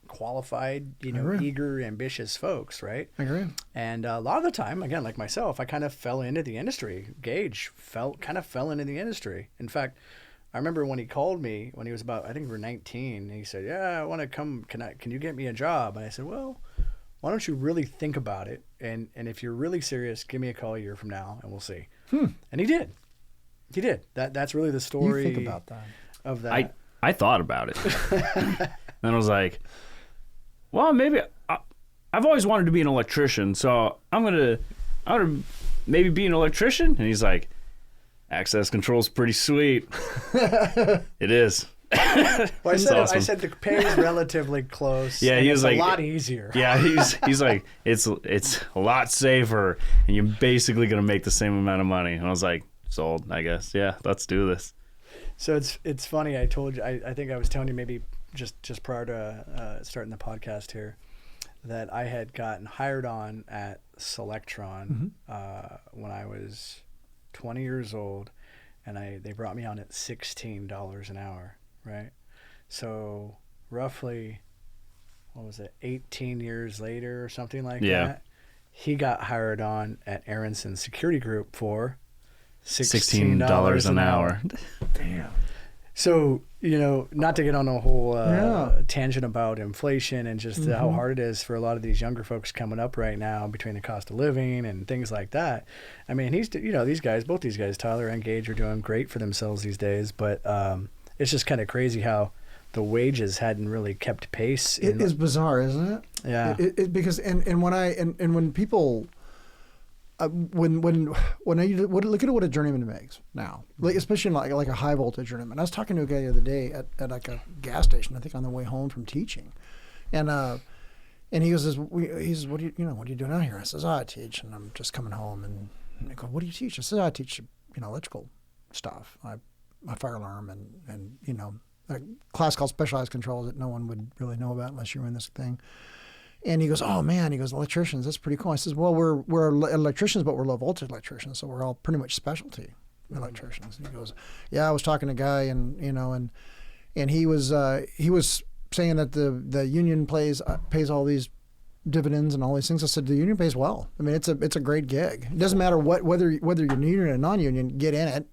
D: qualified, you know, eager, ambitious folks, right?
C: I agree.
D: And a lot of the time, again, like myself, I kind of fell into the industry. Gage kind of fell into the industry. In fact, I remember when he called me when he was about, I think we were 19, and he said, "Yeah, I want to come. Can you get me a job?" And I said, "Well, why don't you really think about it? And if you're really serious, give me a call a year from now, and we'll see." And he did. He did. That's really the story.
C: You think about that.
D: Of that.
A: I thought about it. And I was like, well, maybe I've always wanted to be an electrician, so I'm gonna maybe be an electrician. And he's like, access control's pretty sweet. It is.
D: Well, I said
A: awesome.
D: I said the pay is relatively close.
A: Yeah, he was like,
D: a lot easier.
A: Yeah, he's like, it's a lot safer, and you're basically gonna make the same amount of money. And I was like, sold, I guess. Yeah, let's do this.
D: So it's funny. I told you. I think I was telling you maybe just prior to starting the podcast here that I had gotten hired on at Selectron when I was 20 years old, and they brought me on at $16 an hour, right? So roughly, what was it, 18 years later or something like that, he got hired on at Aronson Security Group for $16 an hour.
C: Damn.
D: So, you know, not to get on a whole tangent about inflation and just how hard it is for a lot of these younger folks coming up right now between the cost of living and things like that. I mean, both these guys, Tyler and Gage, are doing great for themselves these days, but it's just kind of crazy how the wages hadn't really kept pace.
C: It is bizarre, isn't it?
D: Yeah.
C: Because when people when I look at what a journeyman makes now, like especially like a high voltage journeyman. I was talking to a guy the other day at like a gas station, I think on the way home from teaching, and he goes, what do you doing out here? I says, I teach, and I'm just coming home. And I go, what do you teach? I said, I teach electrical stuff. I fire alarm and a class called specialized controls that no one would really know about unless you're in this thing. And he goes, oh man, electricians, that's pretty cool. I says, well, we're electricians, but we're low voltage electricians, so we're all pretty much specialty electricians. And he goes, yeah, I was talking to a guy, and he was saying that the union pays all these dividends and all these things. I said, the union pays well. I mean, it's a great gig. It doesn't matter whether you're union or non-union, get in it,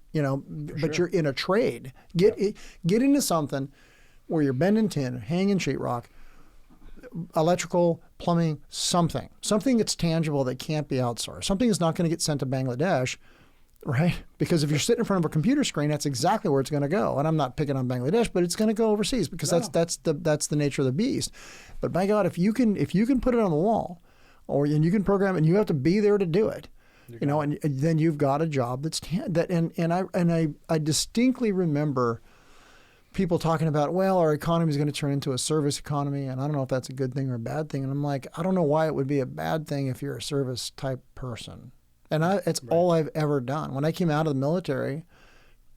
C: but you're in a trade. Get into something where you're bending tin, hanging sheetrock, electrical, plumbing, something that's tangible that can't be outsourced. Something that's not going to get sent to Bangladesh, right? Because if you're sitting in front of a computer screen, that's exactly where it's going to go. And I'm not picking on Bangladesh, but it's going to go overseas because that's the nature of the beast. But by God, if you can put it on the wall, and you can program it, and you have to be there to do it, and then you've got a job that's I distinctly remember people talking about, well, our economy is going to turn into a service economy, and I don't know if that's a good thing or a bad thing. And I'm like, I don't know why it would be a bad thing if you're a service type person. And it's all I've ever done. When I came out of the military,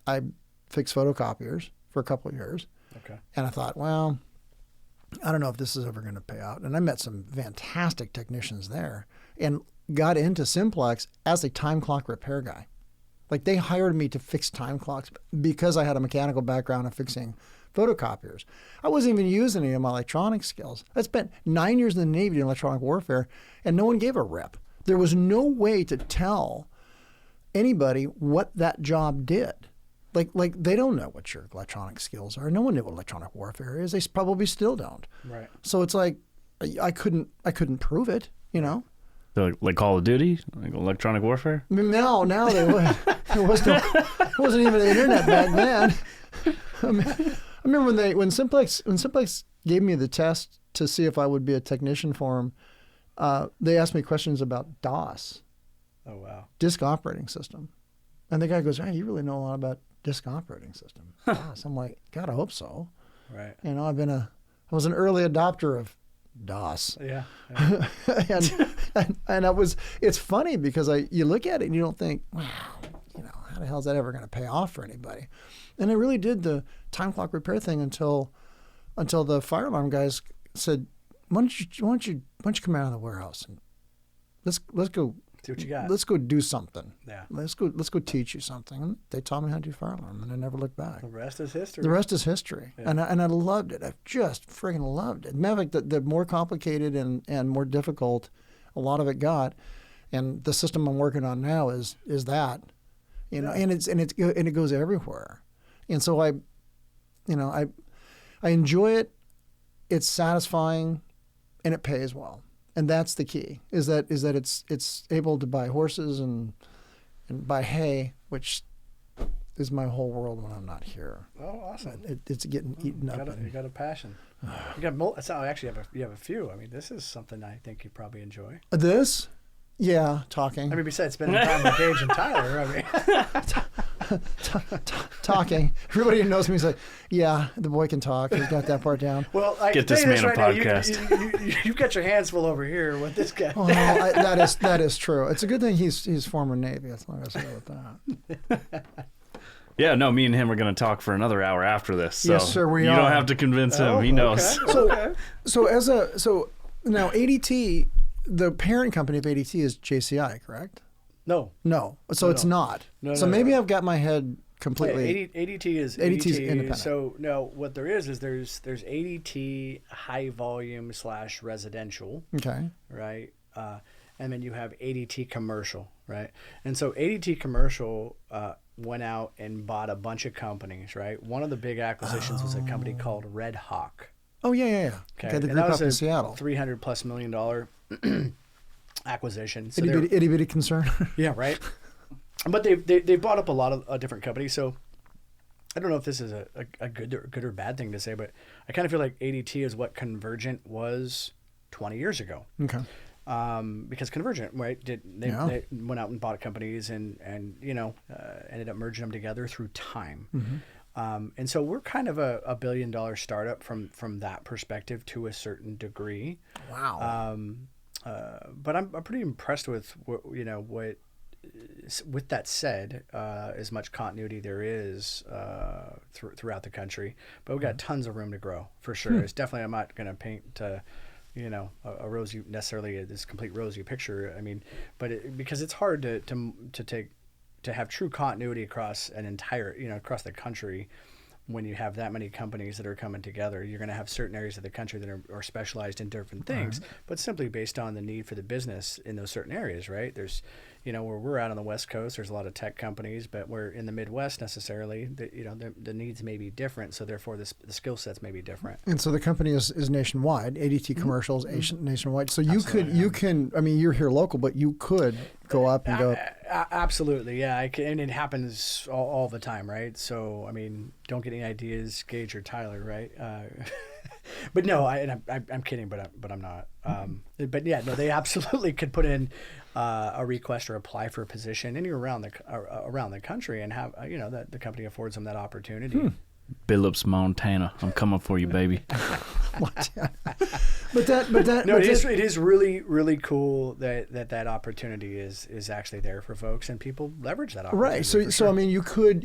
C: I fixed photocopiers for a couple of years.
D: Okay.
C: And I thought, well, I don't know if this is ever going to pay out. And I met some fantastic technicians there and got into Simplex as a time clock repair guy. Like, they hired me to fix time clocks because I had a mechanical background of fixing photocopiers. I wasn't even using any of my electronic skills. I spent 9 years in the Navy doing electronic warfare, and no one gave a rip. There was no way to tell anybody what that job did. Like they don't know what your electronic skills are. No one knew what electronic warfare is. They probably still don't.
D: Right.
C: So it's like I couldn't prove it,
A: So, like Call of Duty, like electronic warfare.
C: Now they would. It wasn't even the internet back then. I remember when Simplex gave me the test to see if I would be a technician for them. They asked me questions about DOS.
D: Oh wow. Disk
C: operating system, and the guy goes, "Hey, you really know a lot about disk operating system." DOS. I'm like, God, I hope so.
D: Right.
C: I was an early adopter of DOS.
D: Yeah.
C: and it's funny because you look at it and you don't think, wow, how the hell is that ever going to pay off for anybody? And I really did the time clock repair thing until the fire alarm guys said, why don't you come out of the warehouse and let's go
D: see what you got.
C: Let's go do something.
D: Yeah.
C: Let's go teach you something. And they taught me how to do fire alarm, and I never looked back.
D: The rest is history.
C: The rest is history. Yeah. And I loved it. I just friggin' loved it. Matter of fact, the more complicated and more difficult a lot of it got, and the system I'm working on now is that, and it goes everywhere. And so I enjoy it. It's satisfying, and it pays well. And that's the key. Is that it's able to buy horses and buy hay, which is my whole world when I'm not here.
D: Oh, awesome!
C: It's getting eaten up.
D: You got a passion. You got actually you have a few. I mean, this is something I think you probably enjoy.
C: This, yeah, talking.
D: I mean, besides spending time with Gage and Tyler, I mean,
C: talking. Everybody who knows me is like, yeah, the boy can talk. He's got that part down.
D: Well, I
A: get this man a podcast.
D: You've got your hands full over here with this guy.
C: Oh, no, that is true. It's a good thing he's former Navy. That's long as I say with that.
A: Yeah, no, me and him are going to talk for another hour after this. So
C: yes, sir, we
A: you
C: are.
A: don't have to convince him. He knows.
D: Okay.
C: So now ADT, the parent company of ADT is JCI, correct?
D: No.
C: So it's not.
D: No,
C: maybe I've got my head completely.
D: ADT is
C: independent.
D: So no, what there is there's ADT high volume / residential.
C: Okay.
D: Right. And then you have ADT commercial, right? And so ADT commercial went out and bought a bunch of companies, right? One of the big acquisitions was a company called Red Hawk.
C: Oh yeah. Okay, the group up in Seattle.
D: $300+ million acquisition. So
C: itty bitty concern.
D: Yeah, right. But they bought up a lot of different companies. So I don't know if this is a good or bad thing to say, but I kind of feel like ADT is what Convergent was 20 years ago.
C: Okay.
D: Because Convergent, right, they went out and bought companies and ended up merging them together through time. Mm-hmm. And so we're kind of a $1 billion startup from that perspective to a certain degree.
C: Wow.
D: But I'm pretty impressed with what. With that said, as much continuity there is throughout the country, but we've got tons of room to grow for sure. It's definitely, I'm not going to paint a rosy, necessarily this complete rosy picture. I mean, but because it's hard to have true continuity across an entire, across the country. When you have that many companies that are coming together, you're going to have certain areas of the country that are specialized in different things, but simply based on the need for the business in those certain areas, right? There's, where we're out on the West Coast, there's a lot of tech companies, but we're in the Midwest necessarily, the needs may be different, so therefore the skill sets may be different. And
C: so the company is nationwide. ADT Commercials, nationwide. So
D: Absolutely,
C: you can, I mean, you're here local, but you could go up and go.
D: Absolutely, yeah. And it happens all the time, right? So, I mean, don't get any ideas, Gage or Tyler, right? But no, I'm kidding, but I'm not. But yeah, no, they absolutely could put in a request or apply for a position anywhere around the country, and have that the company affords them that opportunity.
A: Billups, Montana. I'm coming for you, baby.
D: It is really, really cool that opportunity is actually there for folks, and people leverage that opportunity.
C: Right. So I mean, you could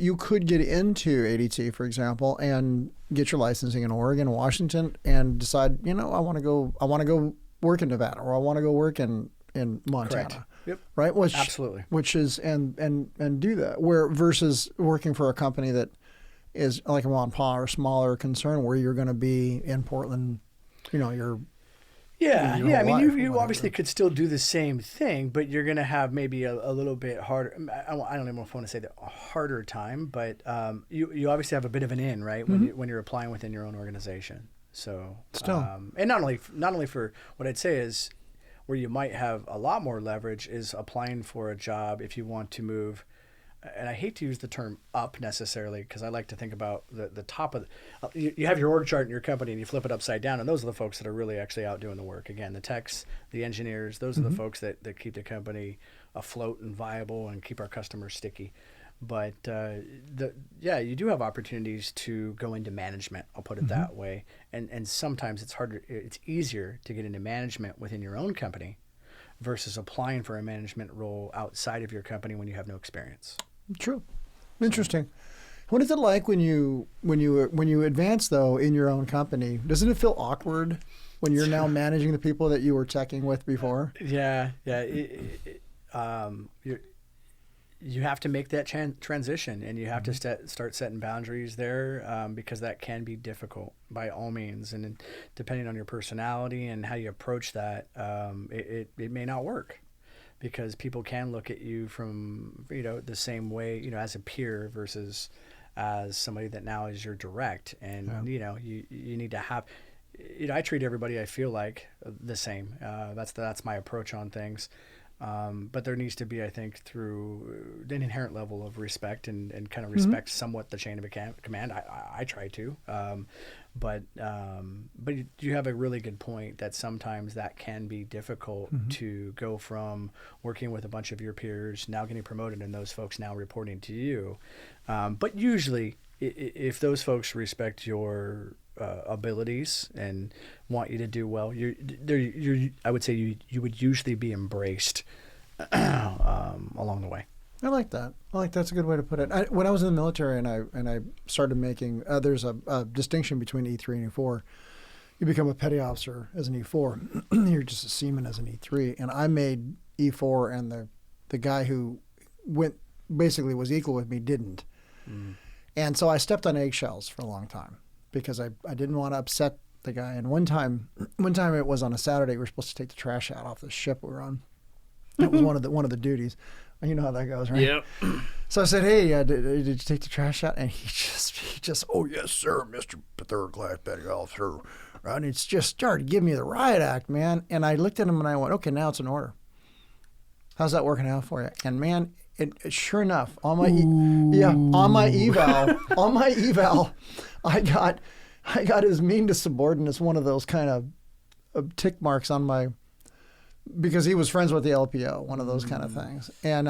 C: get into ADT, for example, and get your licensing in Oregon, Washington, and decide, I want to go work in Nevada, or I want to go work in Montana.
D: Correct. Yep.
C: Right.
D: Absolutely.
C: Which is and do that, where versus working for a company that is like a mom and pa or smaller concern, where you're going to be in Portland, you're.
D: Yeah. I mean, you obviously could still do the same thing, but you're going to have maybe a little bit harder. I don't even know if I want to say a harder time, but you obviously have a bit of an in, right, when you're applying within your own organization. So
C: still,
D: and not only for what I'd say is where you might have a lot more leverage is applying for a job if you want to move. And I hate to use the term up necessarily, because I like to think about the top of you have your org chart in your company and you flip it upside down, and those are the folks that are really actually out doing the work. Again, the techs, the engineers, those are the folks that keep the company afloat and viable and keep our customers sticky. But you do have opportunities to go into management. I'll put it that way. And sometimes it's easier to get into management within your own company versus applying for a management role outside of your company when you have no experience.
C: True. Interesting. What is it like when you advance though in your own company? Doesn't it feel awkward when you're now managing the people that you were teching with before?
D: Yeah. You have to make that transition, and you have to start setting boundaries there, because that can be difficult by all means. And depending on your personality and how you approach that, it may not work, because people can look at you from, the same way, as a peer versus as somebody that now is your direct. And, you need to have, I treat everybody, I feel like, the same. That's my approach on things. But there needs to be, I think, through an inherent level of respect and kind of respect somewhat the chain of command. I try to, but you have a really good point that sometimes that can be difficult to go from working with a bunch of your peers, now getting promoted, and those folks now reporting to you. But usually, if those folks respect your abilities and want you to do well, I would say you would usually be embraced along the way.
C: I like that. That's a good way to put it. When I was in the military and I started making, there's a distinction between E3 and E4. You become a petty officer as an E4. You're just a seaman as an E3. And I made E4, and the guy who basically was equal with me didn't. And so I stepped on eggshells for a long time, because I didn't want to upset the guy. And one time it was on a Saturday. We were supposed to take the trash out off the ship we were on. That was one of the duties. And you know how that goes, right?
A: Yep.
C: So I said, "Hey, did you take the trash out?" And he just, "Oh yes, sir, Mr. Third Class Petty Officer." And it's just started giving me the riot act, man. And I looked at him and I went, "Okay, now it's an order. How's that working out for you?" And man, it sure enough, on my eval, I got as mean to subordinates, one of those kind of tick marks on my, because he was friends with the LPO, one of those kind of things. And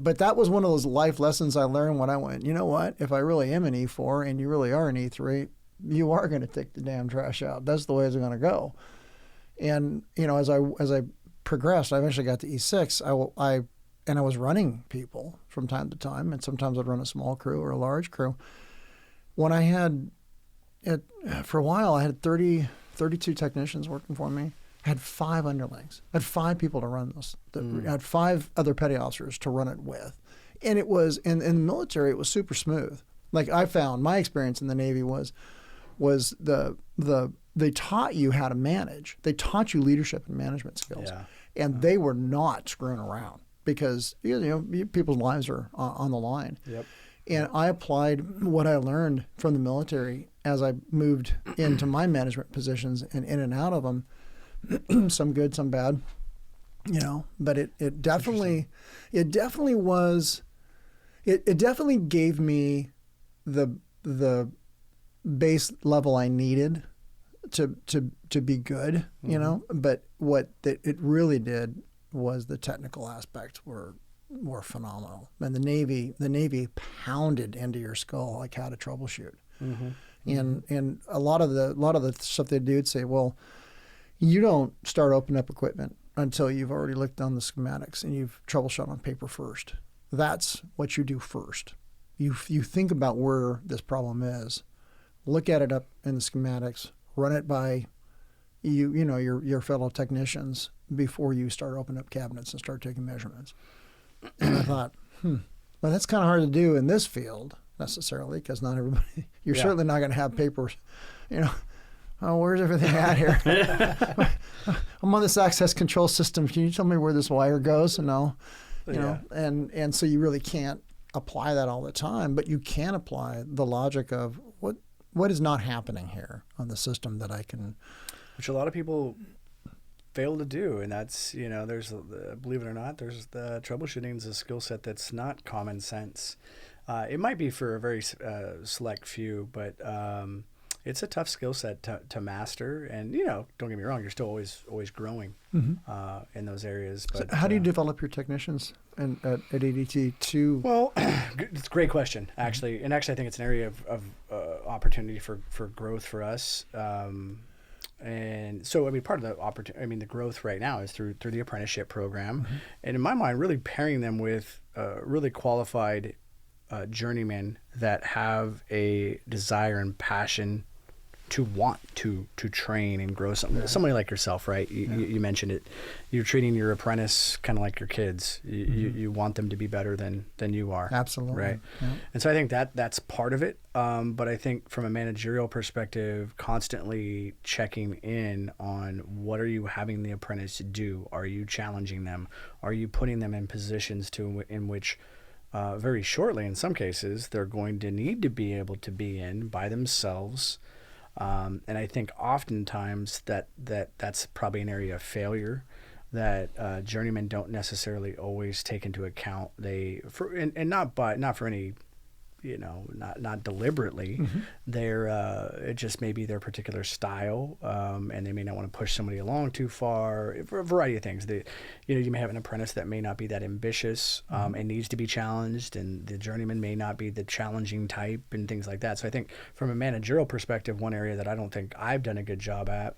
C: but that was one of those life lessons I learned when I went, you know what? If I really am an E4 and you really are an E3, you are going to take the damn trash out. That's the way it's going to go. And as I progressed, I eventually got to E6. I was running people from time to time, and sometimes I'd run a small crew or a large crew. When I had for a while, I had 32 technicians working for me. I had 5 underlings. I had 5 people to run this. I had 5 other petty officers to run it with. And it was, in the military, it was super smooth. Like I found, my experience in the Navy was they taught you how to manage. They taught you leadership and management skills. Yeah. And they were not screwing around, because people's lives are on the line. Yep. And I applied what I learned from the military as I moved into my management positions and in and out of them. Some good, some bad, but it definitely gave me the base level I needed to be good, but what it really did was the technical aspects were phenomenal. And the Navy pounded into your skull like how to troubleshoot. And a lot of the stuff they do would say, well, you don't start opening up equipment until you've already looked on the schematics and you've troubleshot on paper first. That's what you do first. You think about where this problem is, look at it up in the schematics, run it by your fellow technicians before you start opening up cabinets and start taking measurements. And I thought, well, that's kind of hard to do in this field necessarily, because not everybody. You're certainly not going to have papers, Oh, where's everything at here? I'm on this access control system. Can you tell me where this wire goes? No, and so you really can't apply that all the time, but you can apply the logic of what is not happening here on the system that I can.
D: Which a lot of people fail to do, and that's there's believe it or not, there's the troubleshooting is a skill set that's not common sense. It might be for a very select few, but it's a tough skill set to master. And, don't get me wrong, you're still always growing in those areas. But
C: so how do you develop your technicians at ADT to?
D: Well, it's a great question, actually. And actually, I think it's an area of opportunity for growth for us. And so, part of the opportunity, the growth right now is through the apprenticeship program. And in my mind, really pairing them with really qualified journeymen that have a desire and passion to want to train and grow somebody like yourself, right? You mentioned it. You're treating your apprentice kind of like your kids. You want them to be better than you are.
C: Absolutely.
D: Right. Yeah. And so I think that's part of it. But I think from a managerial perspective, constantly checking in on what are you having the apprentice do? Are you challenging them? Are you putting them in positions in which very shortly, in some cases, they're going to need to be able to be in by themselves. And I think oftentimes that's probably an area of failure that journeymen don't necessarily always take into account. Not for any, not deliberately. They're it just may be their particular style, and they may not want to push somebody along too far for a variety of things. You may have an apprentice that may not be that ambitious and needs to be challenged, and the journeyman may not be the challenging type and things like that. So I think from a managerial perspective, one area that I don't think I've done a good job at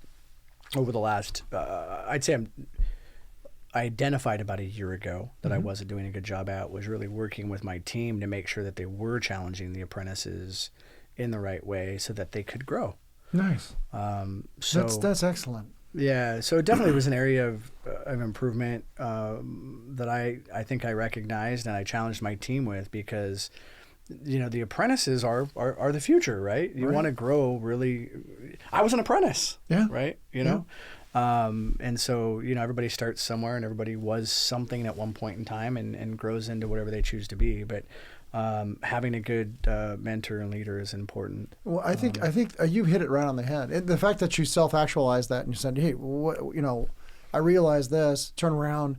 D: over the last, I'd say I identified about a year ago that I wasn't doing a good job at was really working with my team to make sure that they were challenging the apprentices in the right way so that they could grow.
C: Nice.
D: So
C: that's excellent.
D: Yeah. So it definitely was an area of improvement that I think I recognized and I challenged my team with because, the apprentices are the future, right? You want to grow really. I was an apprentice. Yeah. Right. And so, everybody starts somewhere and everybody was something at one point in time and grows into whatever they choose to be. But having a good mentor and leader is important.
C: Well, I think you hit it right on the head. The fact that you self-actualized that and you said, hey, I realize this, turn around,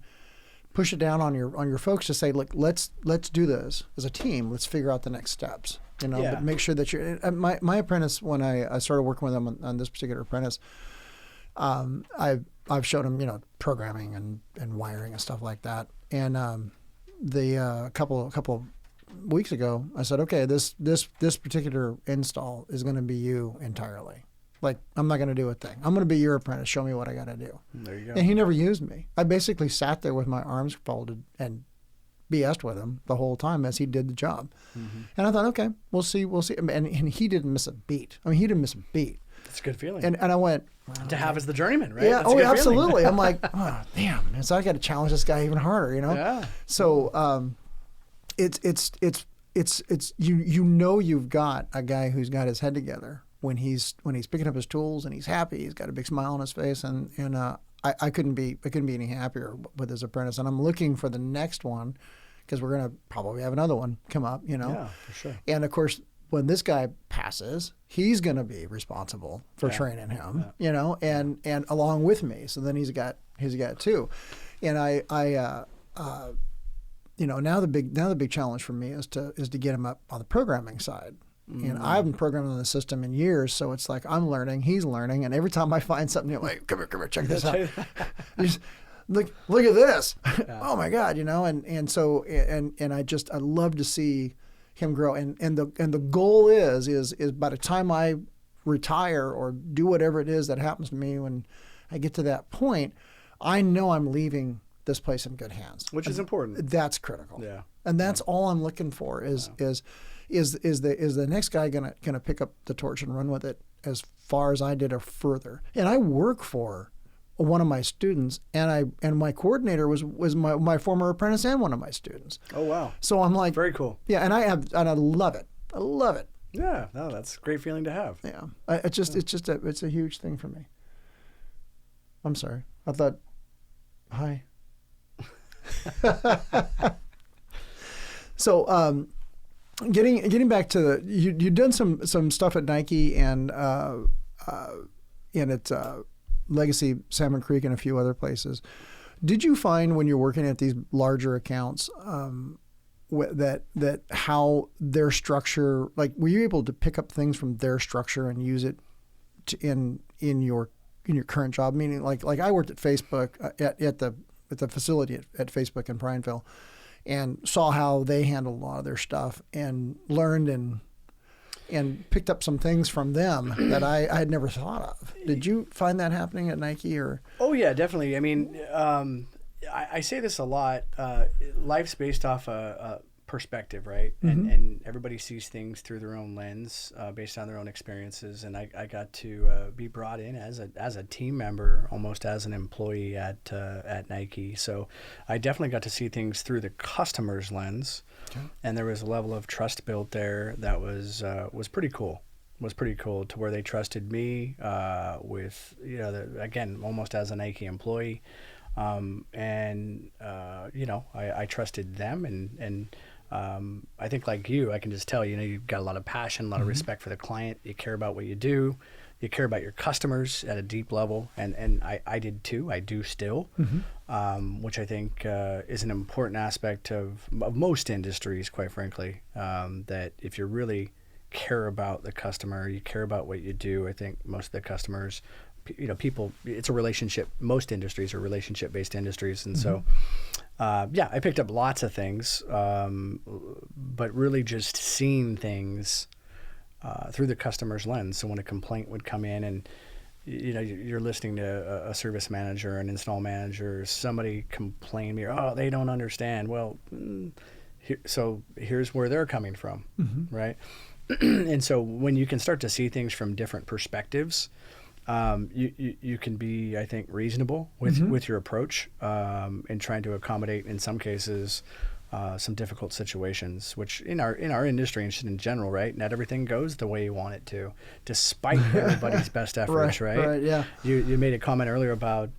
C: push it down on your folks to say, look, let's do this as a team. Let's figure out the next steps, but make sure that you're, my apprentice, when I started working with him on this particular apprentice, I've showed him, programming and wiring and stuff like that. And a couple weeks ago, I said, okay, this particular install is going to be you entirely. Like, I'm not going to do a thing. I'm going to be your apprentice. Show me what I got to do.
D: There you go.
C: And he never used me. I basically sat there with my arms folded and BS'd with him the whole time as he did the job. And I thought, okay, we'll see. And he didn't miss a beat. He didn't miss a beat.
D: It's a good feeling.
C: And I went,
D: to have as the journeyman, right?
C: Yeah. Oh, absolutely. I'm like, oh, damn. Man, so I got to challenge this guy even harder,
D: Yeah.
C: So, it's you've got a guy who's got his head together when he's picking up his tools and he's happy. He's got a big smile on his face, and I couldn't be any happier with his apprentice. And I'm looking for the next one because we're gonna probably have another one come up.
D: Yeah, for sure.
C: And of course, when this guy passes, he's going to be responsible for training him, and along with me. So then he's got two. And now the big challenge for me is to get him up on the programming side. And I haven't programmed on the system in years, so it's like I'm learning, he's learning, and every time I find something new, like, come here, check this out. Just, look at this. Yeah. Oh my God, and so I love to see him grow, and the goal is by the time I retire or do whatever it is that happens to me when I get to that point, I know I'm leaving this place in good hands,
D: which is important.
C: That's critical.
D: Yeah,
C: and that's all I'm looking for is the next guy gonna pick up the torch and run with it as far as I did or further. And I work for one of my students, and my coordinator was my former apprentice and one of my students.
D: Oh wow!
C: So I'm like,
D: very cool.
C: Yeah, and I love it. I love it.
D: Yeah, no, that's a great feeling to have.
C: Yeah, it's a huge thing for me. I'm sorry. I thought, hi. So, getting back to you've done some stuff at Nike and at Legacy, Salmon Creek, and a few other places. Did you find when you're working at these larger accounts that how their structure, like, were you able to pick up things from their structure and use it in your current job? Meaning, like I worked at Facebook at the facility at Facebook in Prineville, and saw how they handled a lot of their stuff, and learned and picked up some things from them that I had never thought of. Did you find that happening at Nike, or?
D: Oh yeah, definitely. I mean, I say this a lot. Life's based off a perspective, right?
C: Mm-hmm.
D: And everybody sees things through their own lens, based on their own experiences. And I got to be brought in as a team member, almost as an employee at Nike. So I definitely got to see things through the customer's lens. Okay. And there was a level of trust built there that was pretty cool. Was pretty cool, to where they trusted me with, again, almost as a Nike employee. I trusted them, and I think, like you, I can just tell, you've got a lot of passion, a lot of respect for the client. You care about what you do. You care about your customers at a deep level. And I did too. I do still, which I think is an important aspect of most industries, quite frankly, that if you really care about the customer, you care about what you do. I think most of the customers, people, it's a relationship. Most industries are relationship-based industries. And so, I picked up lots of things, but really just seeing things through the customer's lens. So when a complaint would come in, and you're listening to a service manager, an install manager, somebody complain to me, oh, they don't understand. Well, so here's where they're coming from, right? And so when you can start to see things from different perspectives, you can be, I think, reasonable with your approach, in trying to accommodate, in some cases, some difficult situations, which in our industry and in general, right? Not everything goes the way you want it to, despite everybody's best efforts, right?
C: Right, yeah.
D: You made a comment earlier about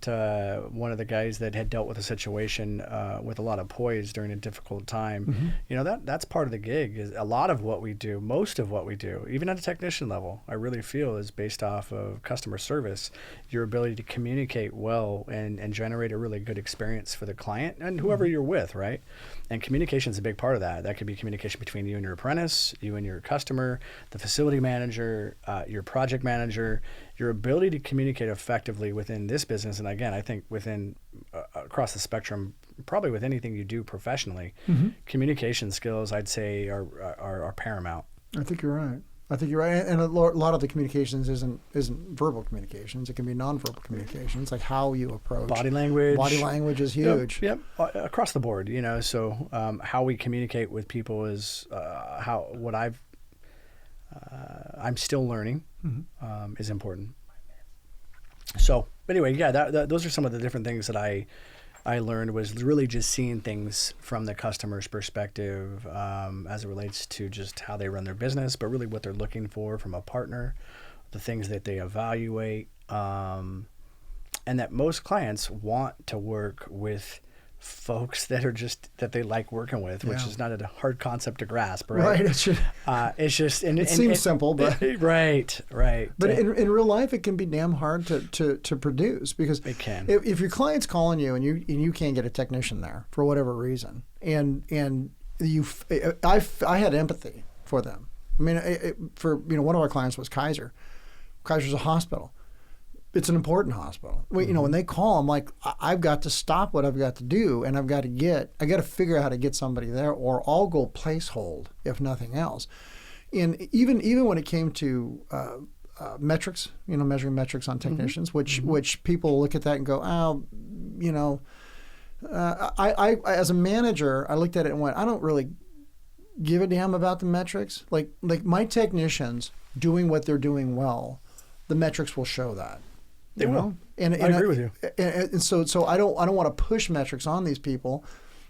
D: one of the guys that had dealt with a situation with a lot of poise during a difficult time. That's part of the gig. Is a lot of what we do, most of what we do, even at a technician level, I really feel is based off of customer service, your ability to communicate well and generate a really good experience for the client and whoever you're with, right? And communication is a big part of that. That could be communication between you and your apprentice, you and your customer, the facility manager, your project manager, your ability to communicate effectively within this business. And again, I think within across the spectrum, probably with anything you do professionally, communication skills, I'd say, are paramount.
C: I think you're right. And a lot of the communications isn't verbal communications. It can be nonverbal communications, like how you approach.
D: Body language.
C: Body language is huge.
D: Yep. Across the board, So how we communicate with people is I'm still learning, is important. So anyway, those are some of the different things that I learned, was really just seeing things from the customer's perspective, as it relates to just how they run their business, but really what they're looking for from a partner, the things that they evaluate, and that most clients want to work with folks that they like working with, which is not a hard concept to grasp, right?
C: Right.
D: It's just
C: it seems simple, but
D: right.
C: But in real life, it can be damn hard to produce, because
D: it can.
C: If your client's calling you and you can't get a technician there for whatever reason, and I had empathy for them. I mean, one of our clients was Kaiser. Kaiser's a hospital. It's an important hospital. When they call, I'm like, I've got to stop what I've got to do, and I got to figure out how to get somebody there, or I'll go place hold, if nothing else. And even when it came to metrics, measuring metrics on technicians, which people look at that and go, I as a manager, I looked at it and went, I don't really give a damn about the metrics. Like my technicians doing what they're doing well, the metrics will show that.
D: They will.
C: And
D: I agree with you.
C: And so I don't want to push metrics on these people,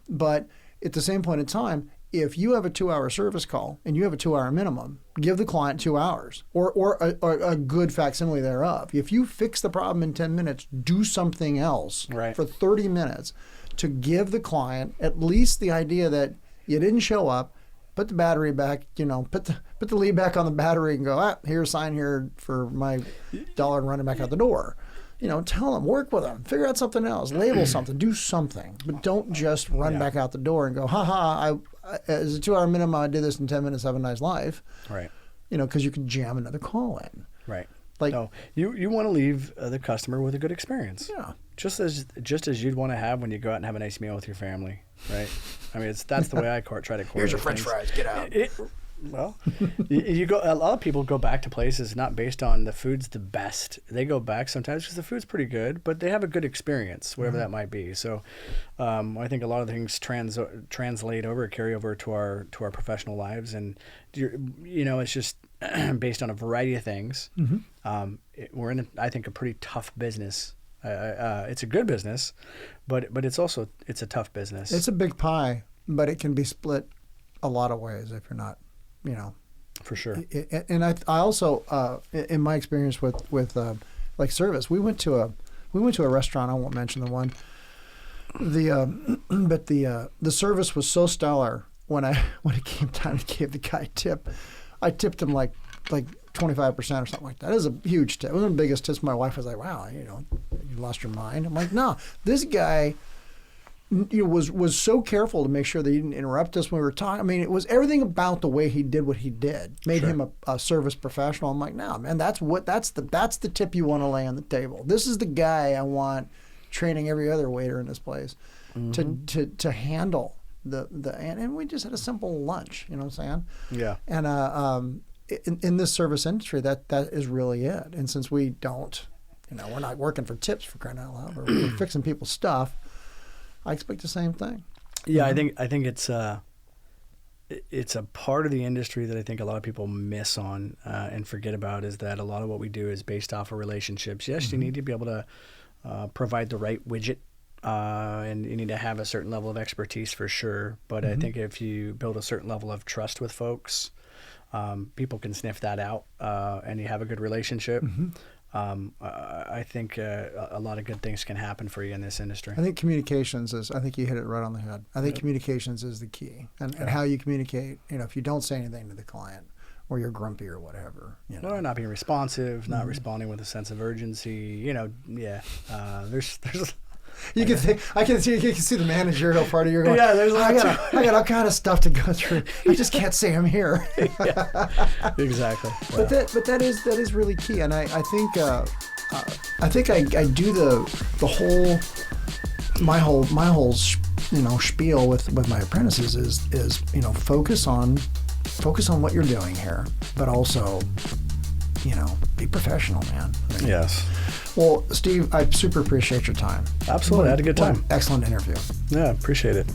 C: but at the same point in time, if you have a 2-hour service call and you have a 2-hour minimum, give the client 2 hours or a good facsimile thereof. If you fix the problem in 10 minutes, do something else for 30 minutes to give the client at least the idea that you didn't show up. Put the battery back, put the lead back on the battery and go, here's a sign here for my $1 and run it back out the door. tell them, work with them, figure out something else, label something, do something, but don't just run back out the door and go, as a 2-hour minimum, I did this in 10 minutes, have a nice life.
D: Right.
C: Because you can jam another call in.
D: Right.
C: Like,
D: no, you want to leave the customer with a good experience.
C: Yeah.
D: Just as you'd want to have when you go out and have a nice meal with your family, right? I mean, that's the way I try to.
C: Here's your French fries. Get out.
D: Well, you go. A lot of people go back to places not based on the food's the best. They go back sometimes because the food's pretty good, but they have a good experience, whatever that might be. So, I think a lot of things translate over, carry over to our professional lives, and it's just based on a variety of things. We're in, I think, a pretty tough business. It's a good business, but it's a tough business.
C: It's a big pie, but it can be split a lot of ways if you're not.
D: For sure.
C: And I also, in my experience with like service, we went to a restaurant. I won't mention the one. But the service was so stellar when it came time to give the guy a tip, I tipped him like 25% or something like that. It was a huge tip. It was one of the biggest tips. My wife was like, "Wow, you lost your mind." I'm like, "No, this guy." Was so careful to make sure that he didn't interrupt us when we were talking. I mean, it was everything about the way he did what he did made him a service professional. I'm like, no, man, that's the tip you want to lay on the table. This is the guy I want training every other waiter in this place to handle and we just had a simple lunch. You know what I'm saying? Yeah. And in this service industry, that is really it. And since we don't, we're not working for tips for crying out loud. We're fixing people's stuff. I expect the same thing.
D: Yeah, I think it's a part of the industry that I think a lot of people miss on and forget about, is that a lot of what we do is based off of relationships. Yes, you need to be able to provide the right widget, and you need to have a certain level of expertise for sure. But I think if you build a certain level of trust with folks, people can sniff that out, and you have a good relationship. I think a lot of good things can happen for you in this industry.
C: I think communications I think you hit it right on the head. I think communications is the key. And how you communicate, if you don't say anything to the client or you're grumpy or whatever.
D: Or not being responsive, not responding with a sense of urgency, there's
C: you can see the managerial part of your going,
D: there's
C: I got all kind of stuff to go through. I just can't say I'm here.
D: Exactly.
C: But that is really key, and I think I do the whole my whole spiel with my apprentices is focus on what you're doing here, but also be professional, man.
D: Yes.
C: Well, Steve, I super appreciate your time.
D: Absolutely. I had a good time.
C: Excellent interview.
D: Yeah, appreciate it.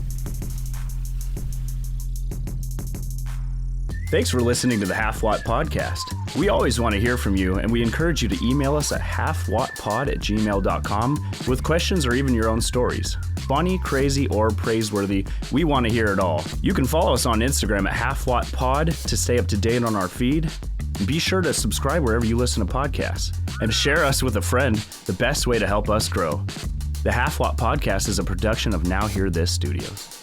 A: Thanks for listening to the Half-Watt Podcast. We always want to hear from you, and we encourage you to email us at halfwattpod@gmail.com with questions or even your own stories. Funny, crazy, or praiseworthy, we want to hear it all. You can follow us on Instagram at halfwattpod to stay up to date on our feed. Be sure to subscribe wherever you listen to podcasts, and share us with a friend, the best way to help us grow. The Half-Watt Podcast is a production of Now Hear This Studios.